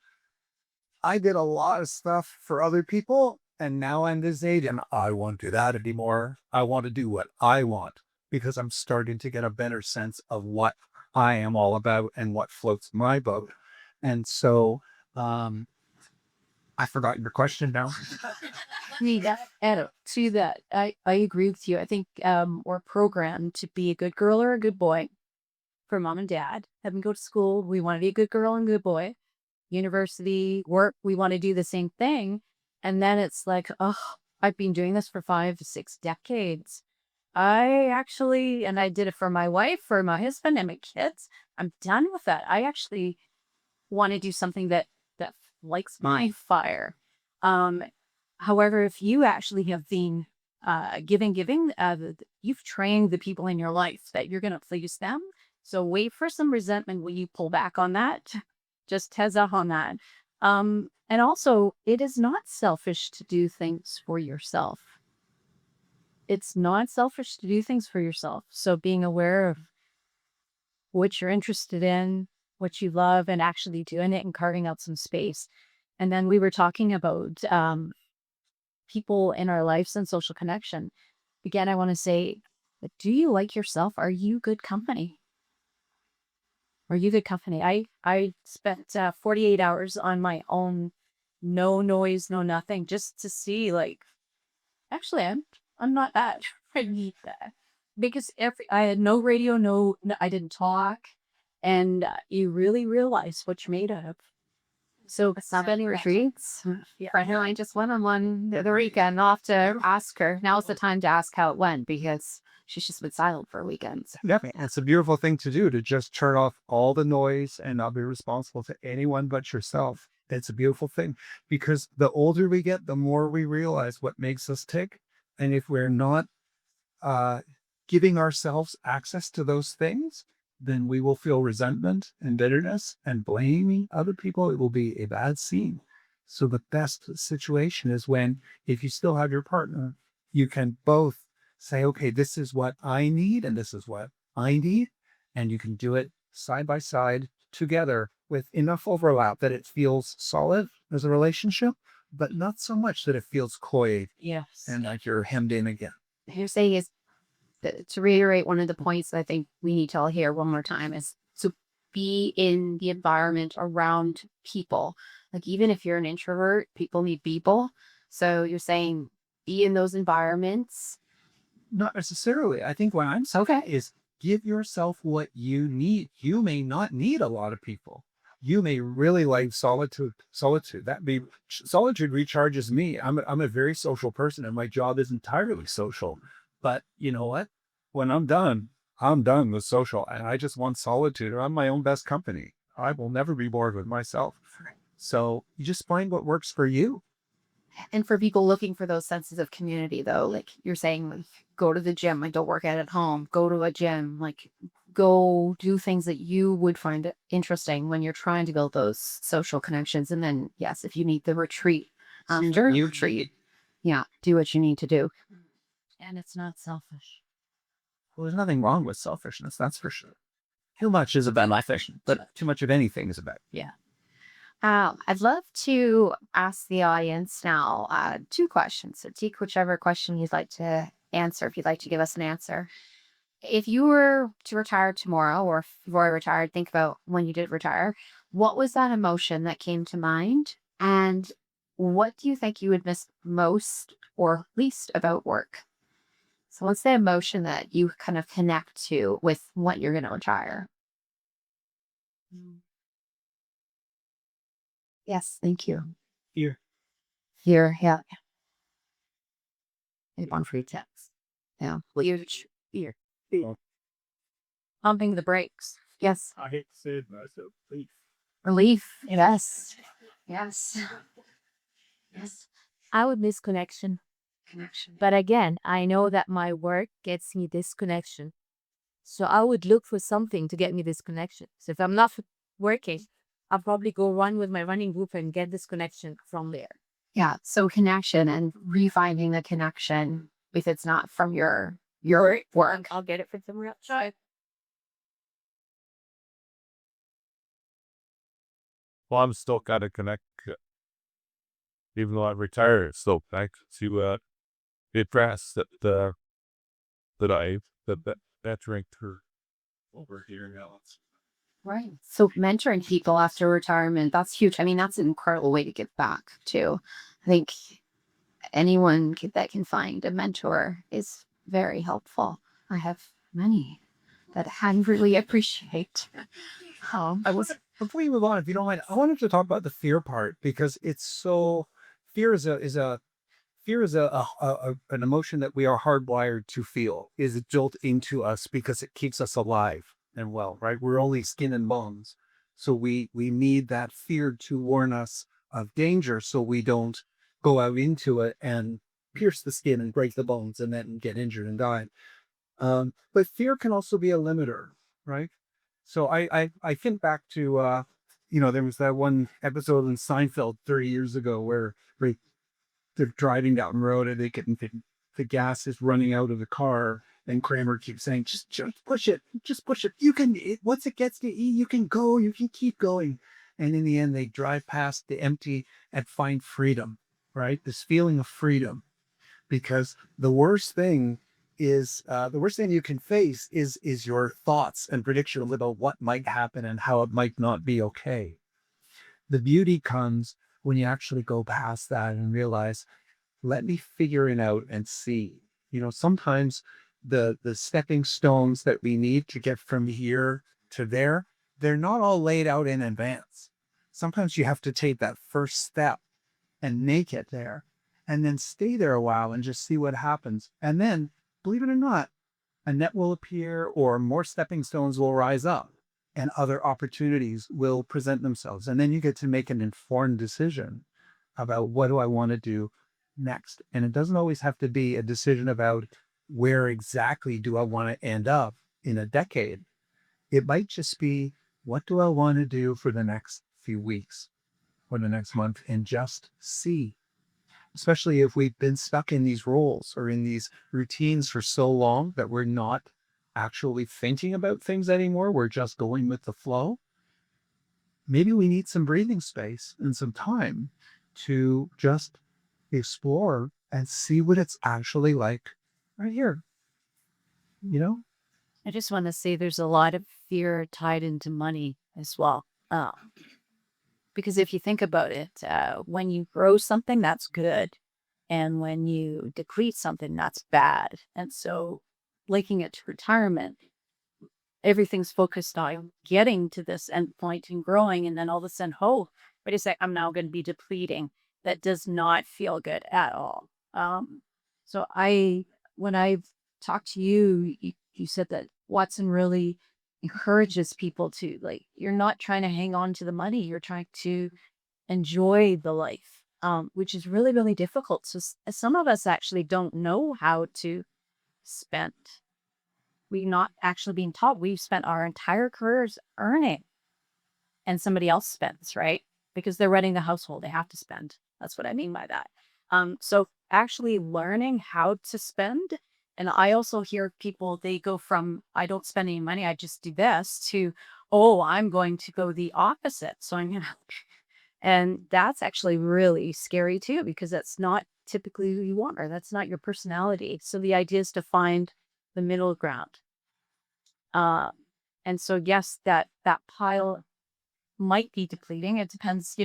I did a lot of stuff for other people, and now I'm this age and I won't do that anymore. I want to do what I want because I'm starting to get a better sense of what I am all about and what floats my boat. And so I forgot your question now. And to that, I agree with you. I think we're programmed to be a good girl or a good boy for mom and dad. Have them go to school. We want to be a good girl and good boy. University, work, we want to do the same thing. And then it's like, oh, I've been doing this for 5 to 6 decades. And I did it for my wife, for my husband, and my kids. I'm done with that. I actually want to do something that likes my fire. However, if you actually have been giving, you've trained the people in your life that you're going to please them. So wait for some resentment when you pull back on that. Just heads up on that. And also, it is not selfish to do things for yourself. It's not selfish to do things for yourself. So being aware of what you're interested in, what you love, and actually doing it and carving out some space. And then we were talking about people in our lives and social connection. Again, I want to say, do you like yourself? Are you good company? Are you good company? I spent 48 hours on my own, no noise, no nothing, just to see like, actually, I'm not that. I need that because I had no radio, I didn't talk, and you really realize what you're made of. So spending retreats. Yeah. Right now, I just went on one the other weekend. I'll have to ask her. Now's the time to ask how it went because she's just been silent for a weekend. Definitely. It's a beautiful thing to do, to just turn off all the noise and not be responsible to anyone but yourself. It's a beautiful thing, because the older we get, the more we realize what makes us tick. And if we're not uh, giving ourselves access to those things, then we will feel resentment and bitterness and blaming other people. It will be a bad scene. So the best situation is when, if you still have your partner, you can both say, okay, this is what I need and this is what I need. And you can do it side by side together with enough overlap that it feels solid as a relationship, but not so much that it feels coy Yes. and like you're hemmed in again. You're saying is, to reiterate one of the points that I think we need to all hear one more time, is to be in the environment around people. Like, even if you're an introvert, people need people. So you're saying be in those environments. Not necessarily. I think what I'm saying Okay. is give yourself what you need. You may not need a lot of people. You may really like solitude. Solitude recharges me. I'm a very social person, and my job is entirely social. But you know what? When I'm done with social, and I just want solitude, or I'm my own best company. I will never be bored with myself. So you just find what works for you. And for people looking for those senses of community, though, like you're saying, like, go to the gym, like, don't work out at home, go to a gym, like, go do things that you would find interesting when you're trying to build those social connections. And then, yes, if you need the retreat, during your retreat, yeah, do what you need to do. And it's not selfish. Well, there's nothing wrong with selfishness, that's for sure. Too much is a bad life, but too much of anything is a bad. Yeah. I'd love to ask the audience now 2 questions. So take whichever question you'd like to answer, if you'd like to give us an answer. If you were to retire tomorrow, or if you've already retired, think about when you did retire. What was that emotion that came to mind? And what do you think you would miss most or least about work? So what's the emotion that you kind of connect to with what you're going to retire? Yes, thank you. Here. Here, yeah. On free text. Yeah. Here. Pumping the brakes. Yes. I hate to say it, but I said, please. Relief. Yes. Yes. Yes. I would miss connection. Connection. But again, I know that my work gets me this connection. So I would look for something to get me this connection. So if I'm not working, I'll probably go run with my running group and get this connection from there. Yeah. So connection, and refinding the connection if it's not from your work. I'll get it from somewhere else. Well, I'm still kind of connect, even though I'm retired, still connected to the press that that ranked her over here now. Right. So mentoring people after retirement, that's huge. I mean, that's an incredible way to give back too. I think anyone that can find a mentor is very helpful. I have many that I really appreciate. Before you move on, if you don't mind, I wanted to talk about the fear part, because it's so, fear is an emotion that we are hardwired to feel, is built into us because it keeps us alive and well, right? We're only skin and bones. So we need that fear to warn us of danger, so we don't go out into it and pierce the skin and break the bones and then get injured and die. But fear can also be a limiter, right? So I think back to, there was that one episode in Seinfeld 30 years ago where they're driving down the road and the gas is running out of the car, and Kramer keeps saying, just push it, just push it. Once it gets to E, you can go, you can keep going. And in the end, they drive past the empty and find freedom, right? This feeling of freedom, because the worst thing you can face is your thoughts and predictions about what might happen and how it might not be okay. The beauty comes when you actually go past that and realize, let me figure it out and see. Sometimes the stepping stones that we need to get from here to there, they're not all laid out in advance. Sometimes you have to take that first step and make it there, and then stay there a while and just see what happens. And then, believe it or not, a net will appear or more stepping stones will rise up and other opportunities will present themselves. And then you get to make an informed decision about what do I want to do next. And it doesn't always have to be a decision about where exactly do I want to end up in a decade. It might just be, what do I want to do for the next few weeks or the next month, and just see. Especially if we've been stuck in these roles or in these routines for so long that we're not actually thinking about things anymore. We're just going with the flow. Maybe we need some breathing space and some time to just explore and see what it's actually like right here, you know? I just want to say there's a lot of fear tied into money as well. Because if you think about it, when you grow something, that's good. And when you deplete something, that's bad. And so, linking it to retirement, everything's focused on getting to this end point and growing. And then all of a sudden, oh, wait a sec, I'm now going to be depleting. That does not feel good at all. So, when I've talked to you, you said that Watson really encourages people to, like, you're not trying to hang on to the money, you're trying to enjoy the life, which is really, really difficult. So some of us actually don't know how to spend. We're not actually being taught. We've spent our entire careers earning, and somebody else spends, right? Because they're running the household, they have to spend. That's what I mean by that. So actually learning how to spend. And I also hear people, they go from, I don't spend any money, I just do this, to, oh, I'm going to go the opposite. So I'm going to, and that's actually really scary too, because that's not typically who you are. That's not your personality. So the idea is to find the middle ground. Uh, and so, yes, that pile might be depleting. It depends,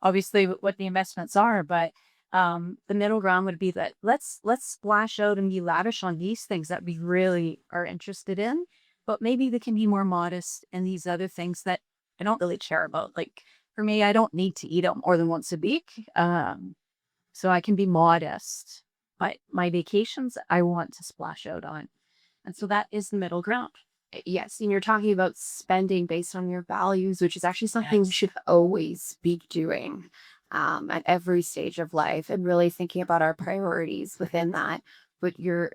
obviously what the investments are, but the middle ground would be that let's splash out and be lavish on these things that we really are interested in, but maybe they can be more modest in these other things that I don't really care about. Like for me, I don't need to eat out more than once a week, so I can be modest. But my vacations, I want to splash out on, and so that is the middle ground. Yes, and you're talking about spending based on your values, which is actually something you should always be doing at every stage of life, and really thinking about our priorities within that. But you're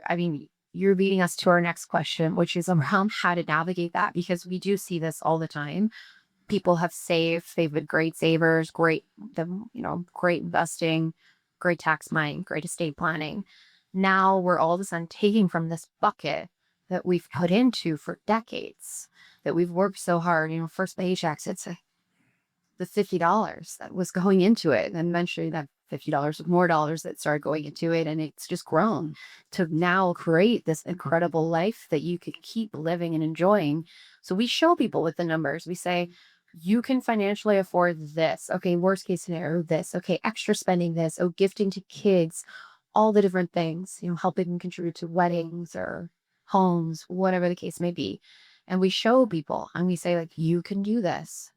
leading us to our next question, which is around how to navigate that, because we do see this all the time. People have saved, they've been great savers, great investing, great tax planning, great estate planning. Now we're all of a sudden taking from this bucket that we've put into for decades, that we've worked so hard, first paychecks, it's the $50 that was going into it. And eventually that $50 with more dollars that started going into it. And it's just grown to now create this incredible life that you could keep living and enjoying. So we show people with the numbers. We say, you can financially afford this. Okay, worst case scenario, this. Okay, extra spending this. Oh, gifting to kids, all the different things, helping contribute to weddings or homes, whatever the case may be. And we show people and we say, like, you can do this.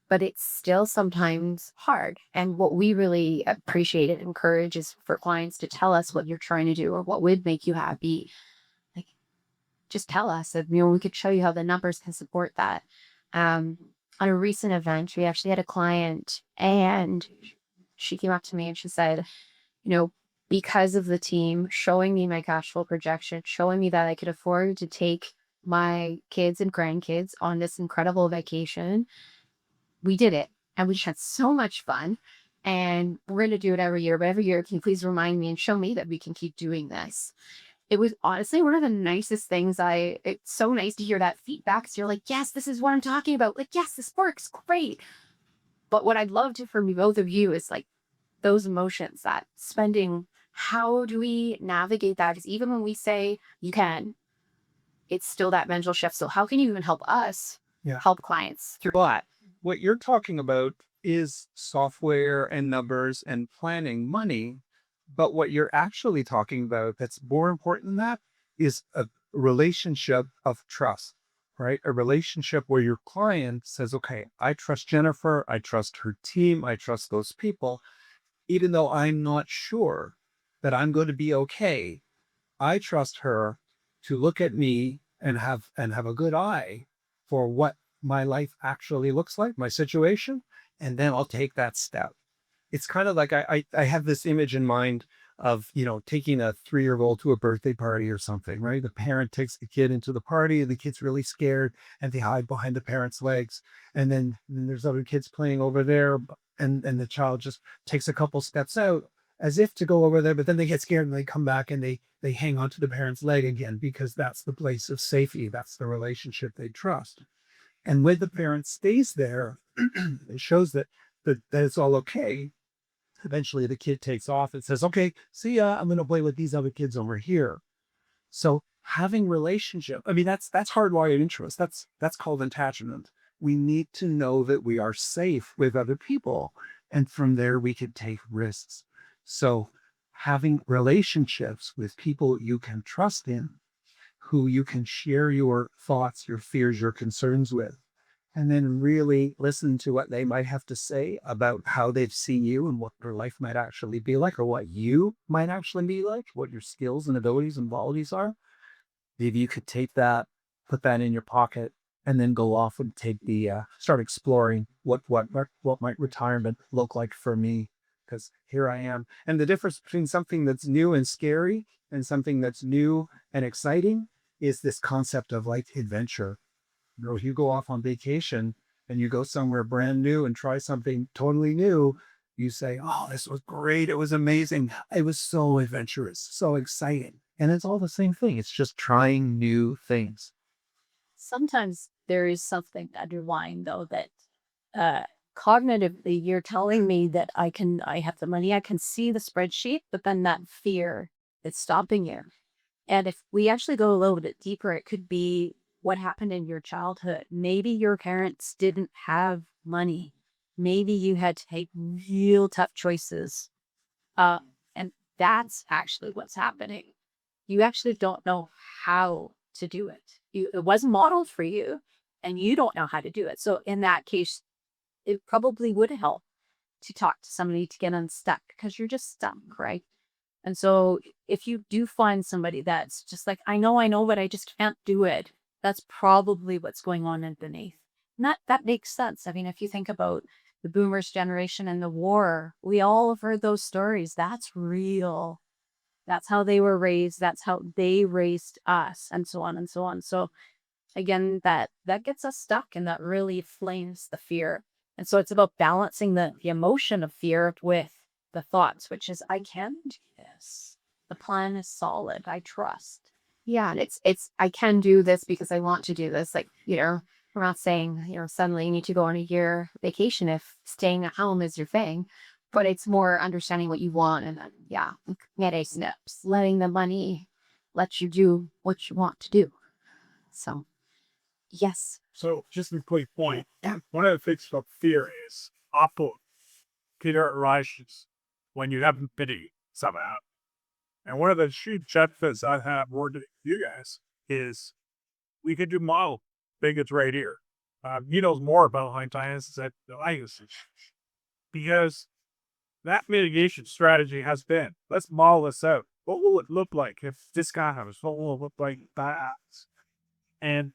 But it's still sometimes hard. And what we really appreciate and encourage is for clients to tell us what you're trying to do or what would make you happy. Like, just tell us, and we could show you how the numbers can support that. On a recent event, we actually had a client, and she came up to me and she said, because of the team showing me my cash flow projection, showing me that I could afford to take my kids and grandkids on this incredible vacation, we did it. And we just had so much fun. And we're going to do it every year. But every year, can you please remind me and show me that we can keep doing this? It was honestly one of the nicest things. It's so nice to hear that feedback. So you're like, yes, this is what I'm talking about. Like, yes, this works great. But what I'd love to from both of you is like those emotions, that spending. How do we navigate that? Because even when we say you can, it's still that mental shift. So how can you even help us help clients through that? What you're talking about is software and numbers and planning money. But what you're actually talking about that's more important than that is a relationship of trust, right? A relationship where your client says, okay, I trust Jennifer, I trust her team, I trust those people, even though I'm not sure that I'm going to be okay. I trust her to look at me and have a good eye for what my life actually looks like, my situation, and then I'll take that step. It's kind of like I have this image in mind of, taking a 3-year-old to a birthday party or something, right? The parent takes the kid into the party and the kid's really scared and they hide behind the parent's legs. And then there's other kids playing over there, and the child just takes a couple steps out as if to go over there, but then they get scared and they come back and they hang onto the parent's leg again because that's the place of safety. That's the relationship they trust. And when the parent stays there, it shows that it's all okay. Eventually the kid takes off and says, okay, see ya, I'm going to play with these other kids over here. So having relationship, I mean, that's hardwired into us. That's called attachment. We need to know that we are safe with other people. And from there, we can take risks. So having relationships with people you can trust in, who you can share your thoughts, your fears, your concerns with, and then really listen to what they might have to say about how they've seen you and what their life might actually be like, or what you might actually be like, what your skills and abilities and qualities are. Maybe you could take that, put that in your pocket, and then go off and start exploring what might retirement look like for me. Because here I am. And the difference between something that's new and scary and something that's new and exciting is this concept of like adventure. You go off on vacation and you go somewhere brand new and try something totally new. You say, oh, this was great. It was amazing. It was so adventurous, so exciting. And it's all the same thing. It's just trying new things. Sometimes there is something underlying though that cognitively you're telling me that I have the money, I can see the spreadsheet, but then that fear is stopping you. And if we actually go a little bit deeper, it could be what happened in your childhood. Maybe your parents didn't have money. Maybe you had to take real tough choices. And that's actually what's happening. You actually don't know how to do it. It wasn't modeled for you, and you don't know how to do it. So in that case, it probably would help to talk to somebody to get unstuck because you're just stuck, right? And so if you do find somebody that's just like, I know, but I just can't do it, that's probably what's going on underneath. And that makes sense. I mean, if you think about the boomers generation and the war, we all have heard those stories. That's real. That's how they were raised. That's how they raised us, and so on and so on. So again, that gets us stuck, and that really flames the fear. And so it's about balancing the emotion of fear with the thoughts, which is, I can do this. The plan is solid. I trust. Yeah, and it's I can do this because I want to do this. Like, we're not saying, suddenly you need to go on a year vacation if staying at home is your thing, but it's more understanding what you want and then, yeah, getting steps, letting the money let you do what you want to do. So, yes. So just a quick point. Yeah. One of the things about fear is often fear arises when you have pity somehow. And one of the huge benefits I have working with you guys is we could do model bigots right here. He knows more about high science than I use. Because that mitigation strategy has been, let's model this out. What will it look like if this guy happens? What will it look like that? And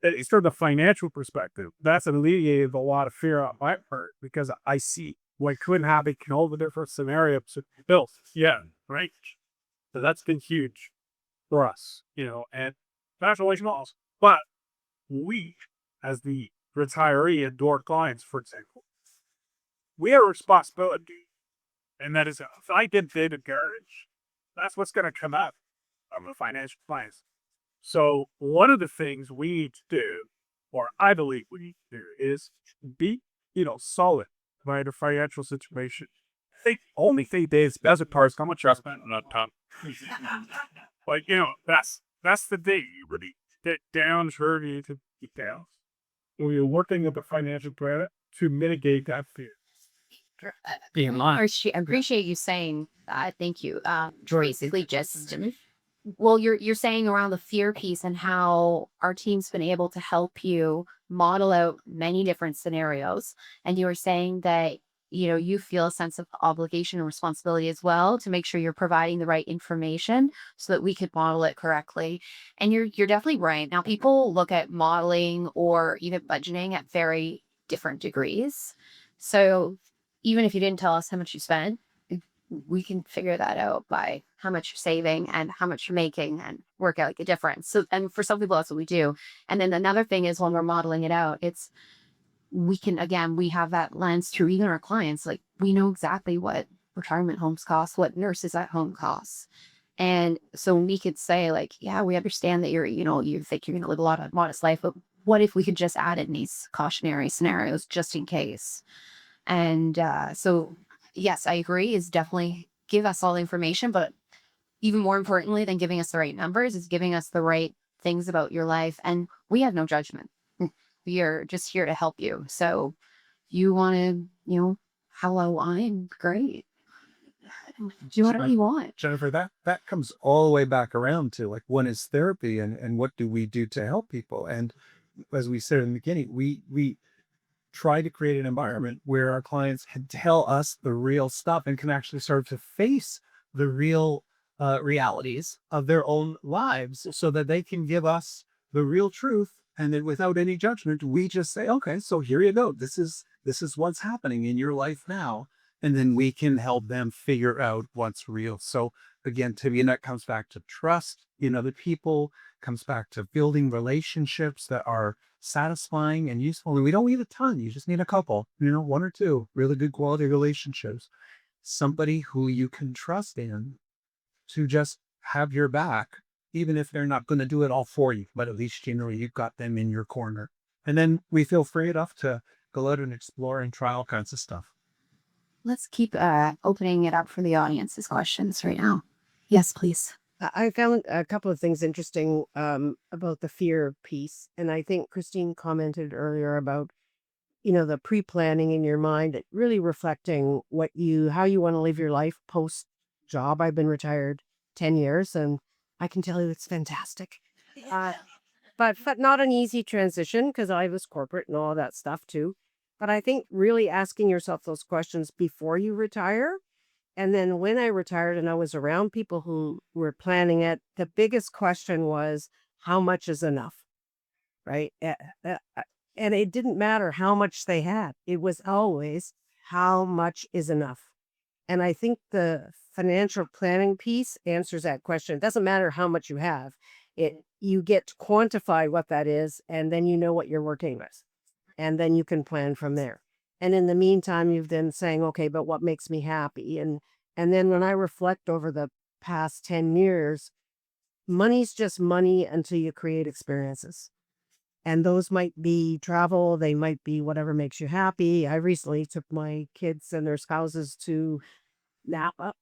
it's from the financial perspective, that's alleviated a lot of fear on my part because I see what could happen in all the different scenarios built. Yeah, right. So that's been huge for us, and financial relation laws. But we, as the retiree and door clients, for example, we have a responsibility, and that is if I get bid and courage, that's what's going to come out of the financial plans. So one of the things we need to do, or I believe we need to do, is be, solid about your financial situation. Think only think days as a part how much I spent on that time. Like, that's the thing. You really get down to details. When you're working with the financial plan to mitigate that fear. I appreciate you saying that. Thank you. Basically just, well, you're saying around the fear piece and how our team's been able to help you model out many different scenarios. And you were saying that you feel a sense of obligation and responsibility as well to make sure you're providing the right information so that we could model it correctly. And you're definitely right. Now, people look at modeling or even budgeting at very different degrees. So even if you didn't tell us how much you spent, we can figure that out by how much you're saving and how much you're making and work out like a difference. So, and for some people, that's what we do. And then another thing is when we're modeling it out, we can, again, we have that lens through even our clients. Like we know exactly what retirement homes cost, what nurses at home costs. And so we could say like, yeah, we understand that you think you're going to live a lot of modest life, but what if we could just add in these cautionary scenarios just in case? And so, yes, I agree, is definitely give us all the information, but even more importantly than giving us the right numbers is giving us the right things about your life. And we have no judgment. We are just here to help you. So you want to, hello wine, great. Do whatever you want. Jennifer, that comes all the way back around to like, when is therapy and what do we do to help people? And as we said in the beginning, we try to create an environment where our clients can tell us the real stuff and can actually start to face the real realities of their own lives so that they can give us the real truth. And then without any judgment, we just say, okay, so here you go. This is what's happening in your life now. And then we can help them figure out what's real. So again, to me, that comes back to trust in other people, comes back to building relationships that are satisfying and useful. And we don't need a ton. You just need a couple, one or two really good quality relationships. Somebody who you can trust in to just have your back, even if they're not going to do it all for you, but at least you've got them in your corner. And then we feel free enough to go out and explore and try all kinds of stuff. Let's keep opening it up for the audience's questions right now. Yes, please. I found a couple of things interesting about the fear piece. And I think Christine commented earlier about, the pre-planning in your mind, really reflecting how you want to live your life post job. I've been retired 10 years and I can tell you it's fantastic. But not an easy transition because I was corporate and all that stuff too. But I think really asking yourself those questions before you retire. And then when I retired and I was around people who were planning it, the biggest question was, how much is enough? Right? And it didn't matter how much they had. It was always, how much is enough? And I think the financial planning piece answers that question. It doesn't matter how much you have. You get to quantify what that is, and then you know what you're working with. And then you can plan from there. And in the meantime, you've then saying, okay, but what makes me happy? And then when I reflect over the past 10 years, money's just money until you create experiences. And those might be travel, they might be whatever makes you happy. I recently took my kids and their spouses to Napa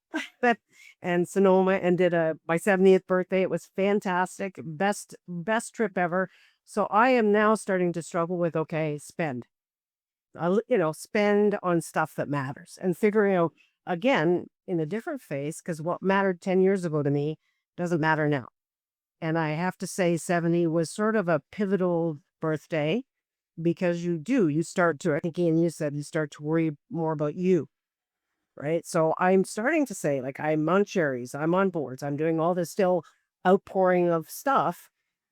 and Sonoma and did my 70th birthday. It was fantastic. Best trip ever. So I am now starting to struggle with, okay, spend on stuff that matters and figuring out again in a different phase, because what mattered 10 years ago to me doesn't matter now. And I have to say 70 was sort of a pivotal birthday because you start to, I think Ian, you said you start to worry more about you. Right. So I'm starting to say, like, I'm on cherries, I'm on boards, I'm doing all this still outpouring of stuff.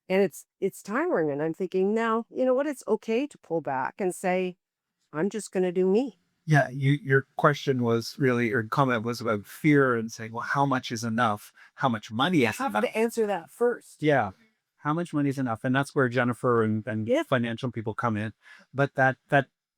And it's tiring. And I'm thinking now, you know what? It's okay to pull back and say, I'm just going to do me. Yeah, your question was really, or comment was about fear and saying, well, how much is enough? How much money is I have enough? to answer that first. Yeah. How much money is enough? And that's where Jennifer and Yeah. financial people come in. But that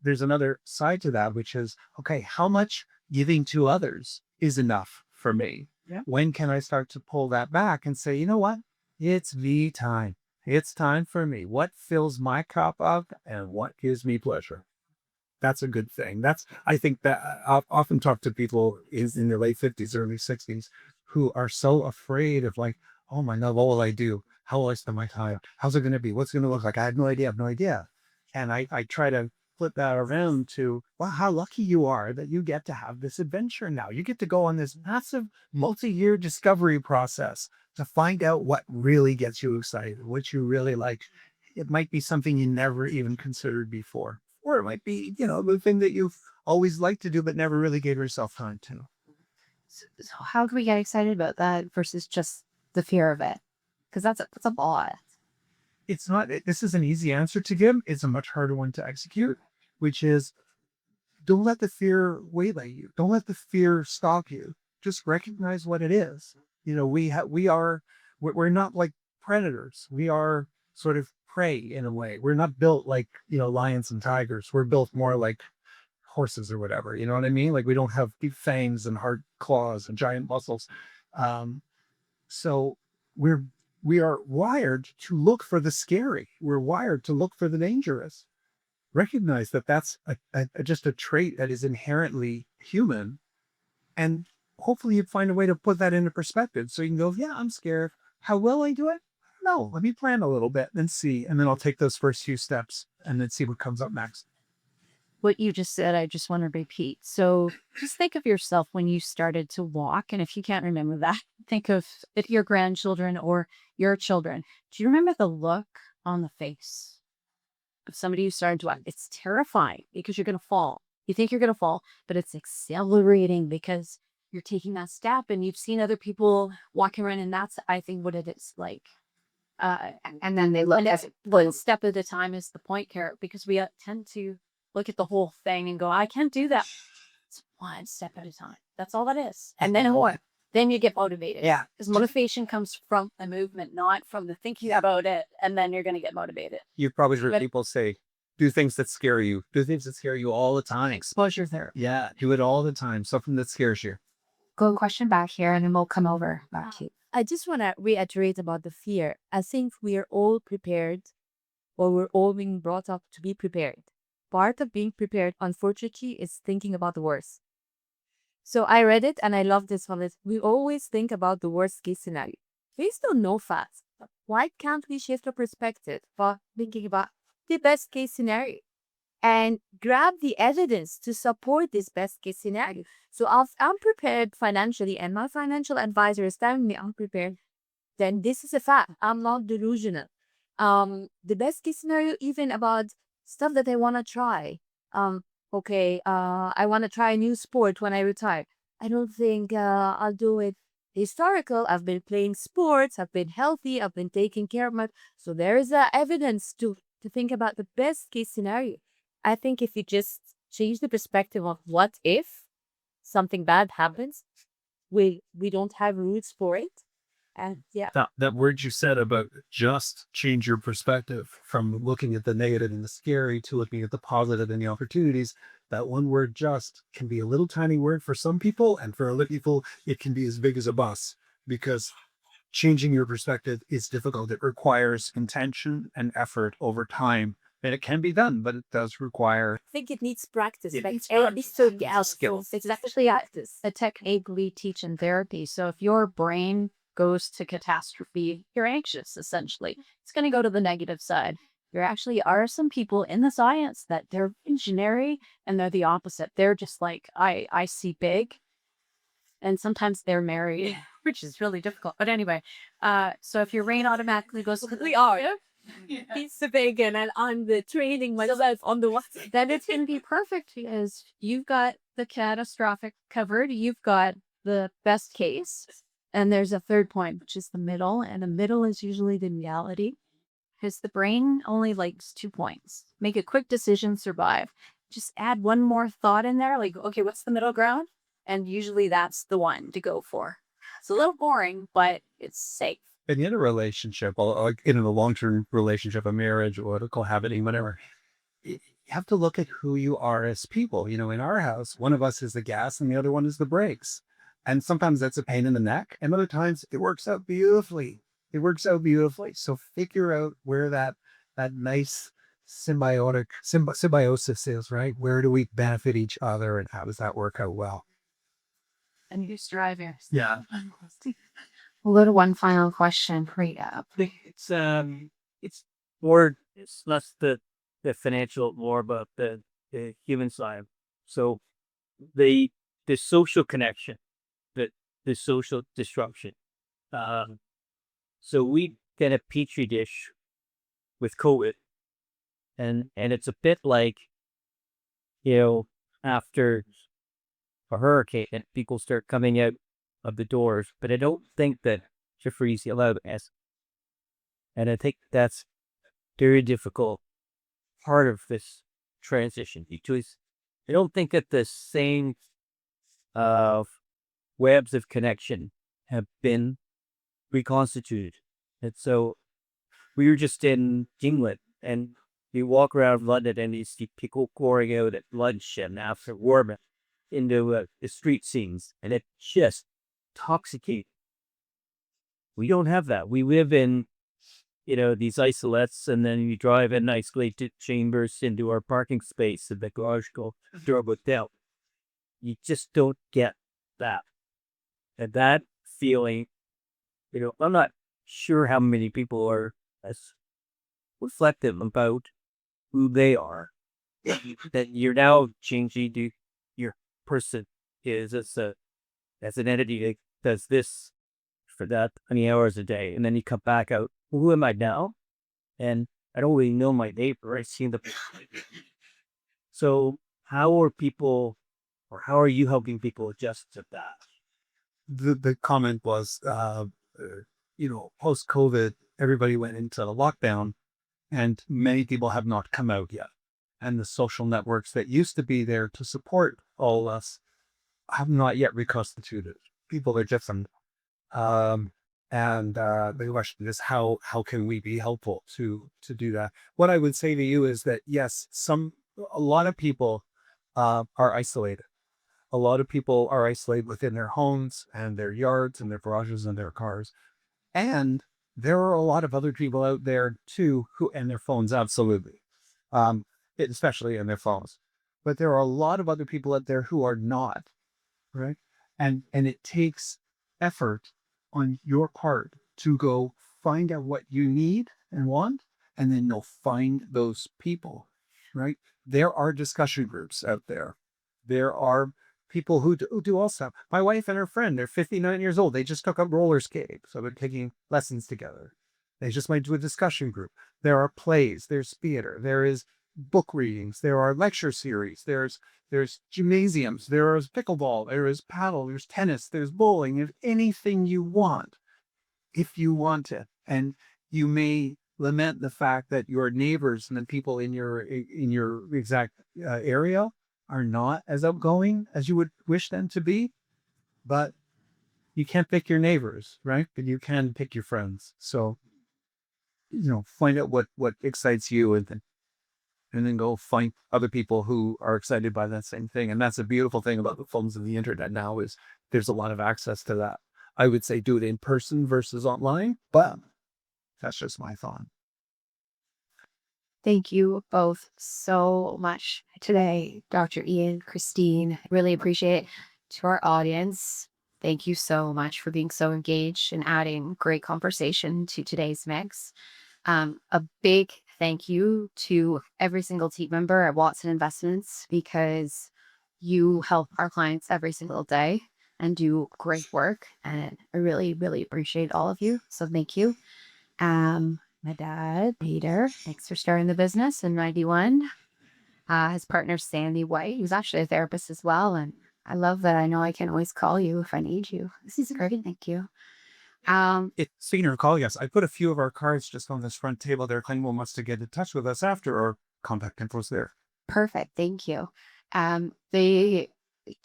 there's another side to that, which is, okay, how much giving to others is enough for me? Yeah. When can I start to pull that back and say, you know what? It's me time. It's time for me. What fills my cup up and what gives me pleasure? That's a good thing. I think that I've often talked to people in their late 50s, early 60s, who are so afraid of like, oh my God, what will I do? How will I spend my time? How's it going to be? What's it going to look like? I have no idea. I have no idea. And I try to flip that around to, wow, how lucky you are that you get to have this adventure now. You get to go on this massive multi-year discovery process to find out what really gets you excited, what you really like. It might be something you never even considered before. Or it might be, the thing that you've always liked to do, but never really gave yourself time to. So how can we get excited about that versus just the fear of it? Because that's a lot. It's not, this is an easy answer to give. It's a much harder one to execute, which is don't let the fear waylay you. Don't let the fear stop you. Just recognize what it is. You know, we're not like predators. We are sort of prey in a way. We're not built like, lions and tigers. We're built more like horses or whatever. You know what I mean? Like we don't have deep fangs and hard claws and giant muscles. Um, so we're we are wired to look for the scary. We're wired to look for the dangerous. Recognize that that's just a trait that is inherently human, and hopefully you find a way to put that into perspective. So you can go, yeah, I'm scared. How will I do it? No, let me plan a little bit and see, and then I'll take those first few steps and then see what comes up next. What you just said, I just want to repeat. So just think of yourself when you started to walk. And if you can't remember that, think of if your grandchildren or your children. Do you remember the look on the face of somebody who started to walk? It's terrifying because you're going to fall. You think you're going to fall, but it's exhilarating because you're taking that step and you've seen other people walking around. And that's, I think, what it is like. And then they look at One step at a time is the point, Carrot, because we tend to look at the whole thing and go, I can't do that. It's one step at a time. That's all that is. And then what? Then you get motivated. Yeah. Because motivation comes from the movement, not from the thinking about it. And then you're going to get motivated. You've probably heard But- people say, do things that scare you. Do things that scare you all the time. Exposure therapy. Yeah, do it all the time. Something that scares you. go question back here and then we'll come over back to you. I just want to reiterate about the fear. I think we are all prepared, or we're all being brought up to be prepared. Part of being prepared, unfortunately, is thinking about the worst. So I read it and I love this one. We always think about the worst case scenario. Based on no facts, why can't we shift our perspective by thinking about the best case scenario and grab the evidence to support this best case scenario? So if I'm prepared financially and my financial advisor is telling me I'm prepared, then this is a fact. I'm not delusional. The best case scenario, even about stuff that I want to try. I want to try a new sport when I retire. I don't think I'll do it historical. I've been playing sports. I've been healthy. I've been taking care of my. So there is evidence to think about the best case scenario. I think if you just change the perspective of what if something bad happens, we don't have roots for it. And yeah. That word you said about just change your perspective from looking at the negative and the scary to looking at the positive and the opportunities. That one word just can be a little tiny word for some people, and for other people, it can be as big as a bus, because changing your perspective is difficult. It requires intention and effort over time. And it can be done, but it does require. I think it needs practice. It Like needs at least so skills. It's actually a technique we teach in therapy. So if your brain goes to catastrophe, you're anxious, essentially. It's going to go to the negative side. There actually are some people in the science that they're visionary and they're the opposite. They're just like, I see big. And sometimes they're married, which is really difficult. But anyway, so if your brain automatically goes to we are. He's the vegan and I'm the training myself on the what. then it's going to be perfect because you've got the catastrophic covered. You've got the best case. And there's a third point, which is the middle. And the middle is usually the reality, because the brain only likes 2 points. Make a quick decision, survive. Just add one more thought in there. Like, okay, what's the middle ground? And usually that's the one to go for. It's a little boring, but it's safe. And in a relationship, or in a long-term relationship, a marriage, or a cohabiting, whatever, you have to look at who you are as people. You know, in our house, one of us is the gas and the other one is the brakes. And sometimes that's a pain in the neck. And other times it works out beautifully. So figure out where that nice symbiosis is, right? Where do we benefit each other, and how does that work out well? And who's driving? Yeah. We'll go to one final question for you. It's more, it's less the financial, more about the human side. So the social connection, the social disruption. So we get a petri dish with COVID, and it's a bit like, after a hurricane and people start coming out of the doors. But I don't think that Jeffrey's allowed as, and I think that's very difficult part of this transition because I don't think that the same uh, webs of connection have been reconstituted. And so we were just in England and you walk around London and you see people pouring out at lunch and after work into the street scenes, and it just intoxicating. We don't have that. We live in, these isolates, and then you drive in isolated chambers into our parking space, and the garage door goes down. You just don't get that. And that feeling, I'm not sure how many people are as reflective about who they are. That you're now changing to your person is as an entity that does this for that many hours a day, and then you come back out. Who am I now? And I don't really know my neighbor. I see them. So how are people, or how are you helping people adjust to that? The comment was, post COVID, everybody went into the lockdown, and many people have not come out yet. And the social networks that used to be there to support all of us have not yet reconstituted. People are different. And the question is, how can we be helpful to do that? What I would say to you is that, yes, a lot of people are isolated. A lot of people are isolated within their homes and their yards and their garages and their cars. And there are a lot of other people out there too, and their phones, absolutely. Especially in their phones. But there are a lot of other people out there who are not, right? And it takes effort on your part to go find out what you need and want, and then go find those people, right? There are discussion groups out there. There are people who do all stuff. My wife and her friend, they're 59 years old. They just took up roller skating. So they're taking lessons together. They just might do a discussion group. There are plays, there's theater, there is book readings, there are lecture series, there's gymnasiums, there is pickleball, there is paddle, there's tennis, there's bowling, there's anything you want, if you want it. And you may lament the fact that your neighbors and the people in your exact area are not as outgoing as you would wish them to be, but you can't pick your neighbors, right? But you can pick your friends. So, find out what excites you, and then go find other people who are excited by that same thing. And that's a beautiful thing about the phones and the internet now, is there's a lot of access to that. I would say do it in person versus online, but that's just my thought. Thank you both so much today, Dr. Ian, Christine. Really appreciate it. To our audience, thank you so much for being so engaged and adding great conversation to today's mix. A big thank you to every single team member at Watson Investments, because you help our clients every single day and do great work. And I really, really appreciate all of you. So thank you. My dad, Peter, thanks for starting the business in 91. His partner, Sandy White, who's actually a therapist as well. And I love that I know I can always call you if I need you. This is great. Thank you. Speaking of calling us, I put a few of our cards just on this front table there. If anyone wants to get in touch with us after, or contact info's there. Perfect. Thank you. They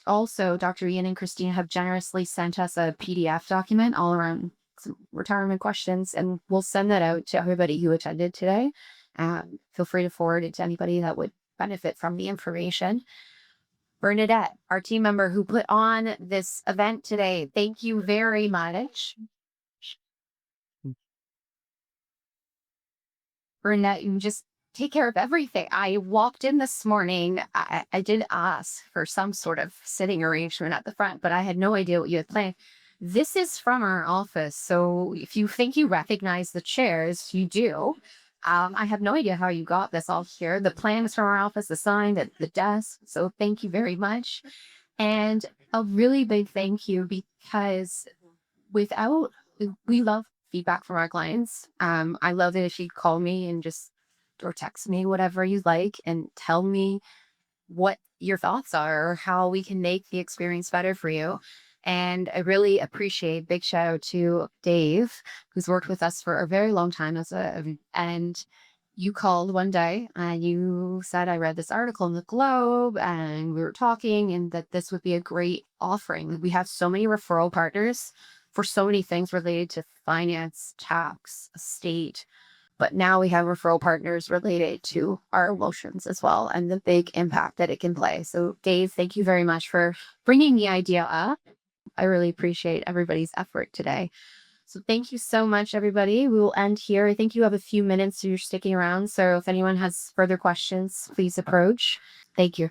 also, Dr. Ian and Christine have generously sent us a PDF document all around some retirement questions, and we'll send that out to everybody who attended today. Feel free to forward it to anybody that would benefit from the information. Bernadette, our team member who put on this event today, thank you very much. Bernadette, you just take care of everything. I walked in this morning. I did ask for some sort of sitting arrangement at the front, but I had no idea what you had planned. This is from our office. So if you think you recognize the chairs, you do. I have no idea how you got this all here. The plan is from our office, the sign, the desk. So thank you very much. And a really big thank you, because we love feedback from our clients. I love it if you call me and just, or text me, whatever you like, and tell me what your thoughts are or how we can make the experience better for you. And I really appreciate, big shout out to Dave, who's worked with us for a very long time and you called one day and you said, I read this article in the Globe and we were talking and that this would be a great offering. We have so many referral partners for so many things related to finance, tax, estate, but now we have referral partners related to our emotions as well and the big impact that it can play. So Dave, thank you very much for bringing the idea up. I really appreciate everybody's effort today. So thank you so much, everybody. We will end here. I think you have a few minutes, so you're sticking around. So if anyone has further questions, please approach. Thank you.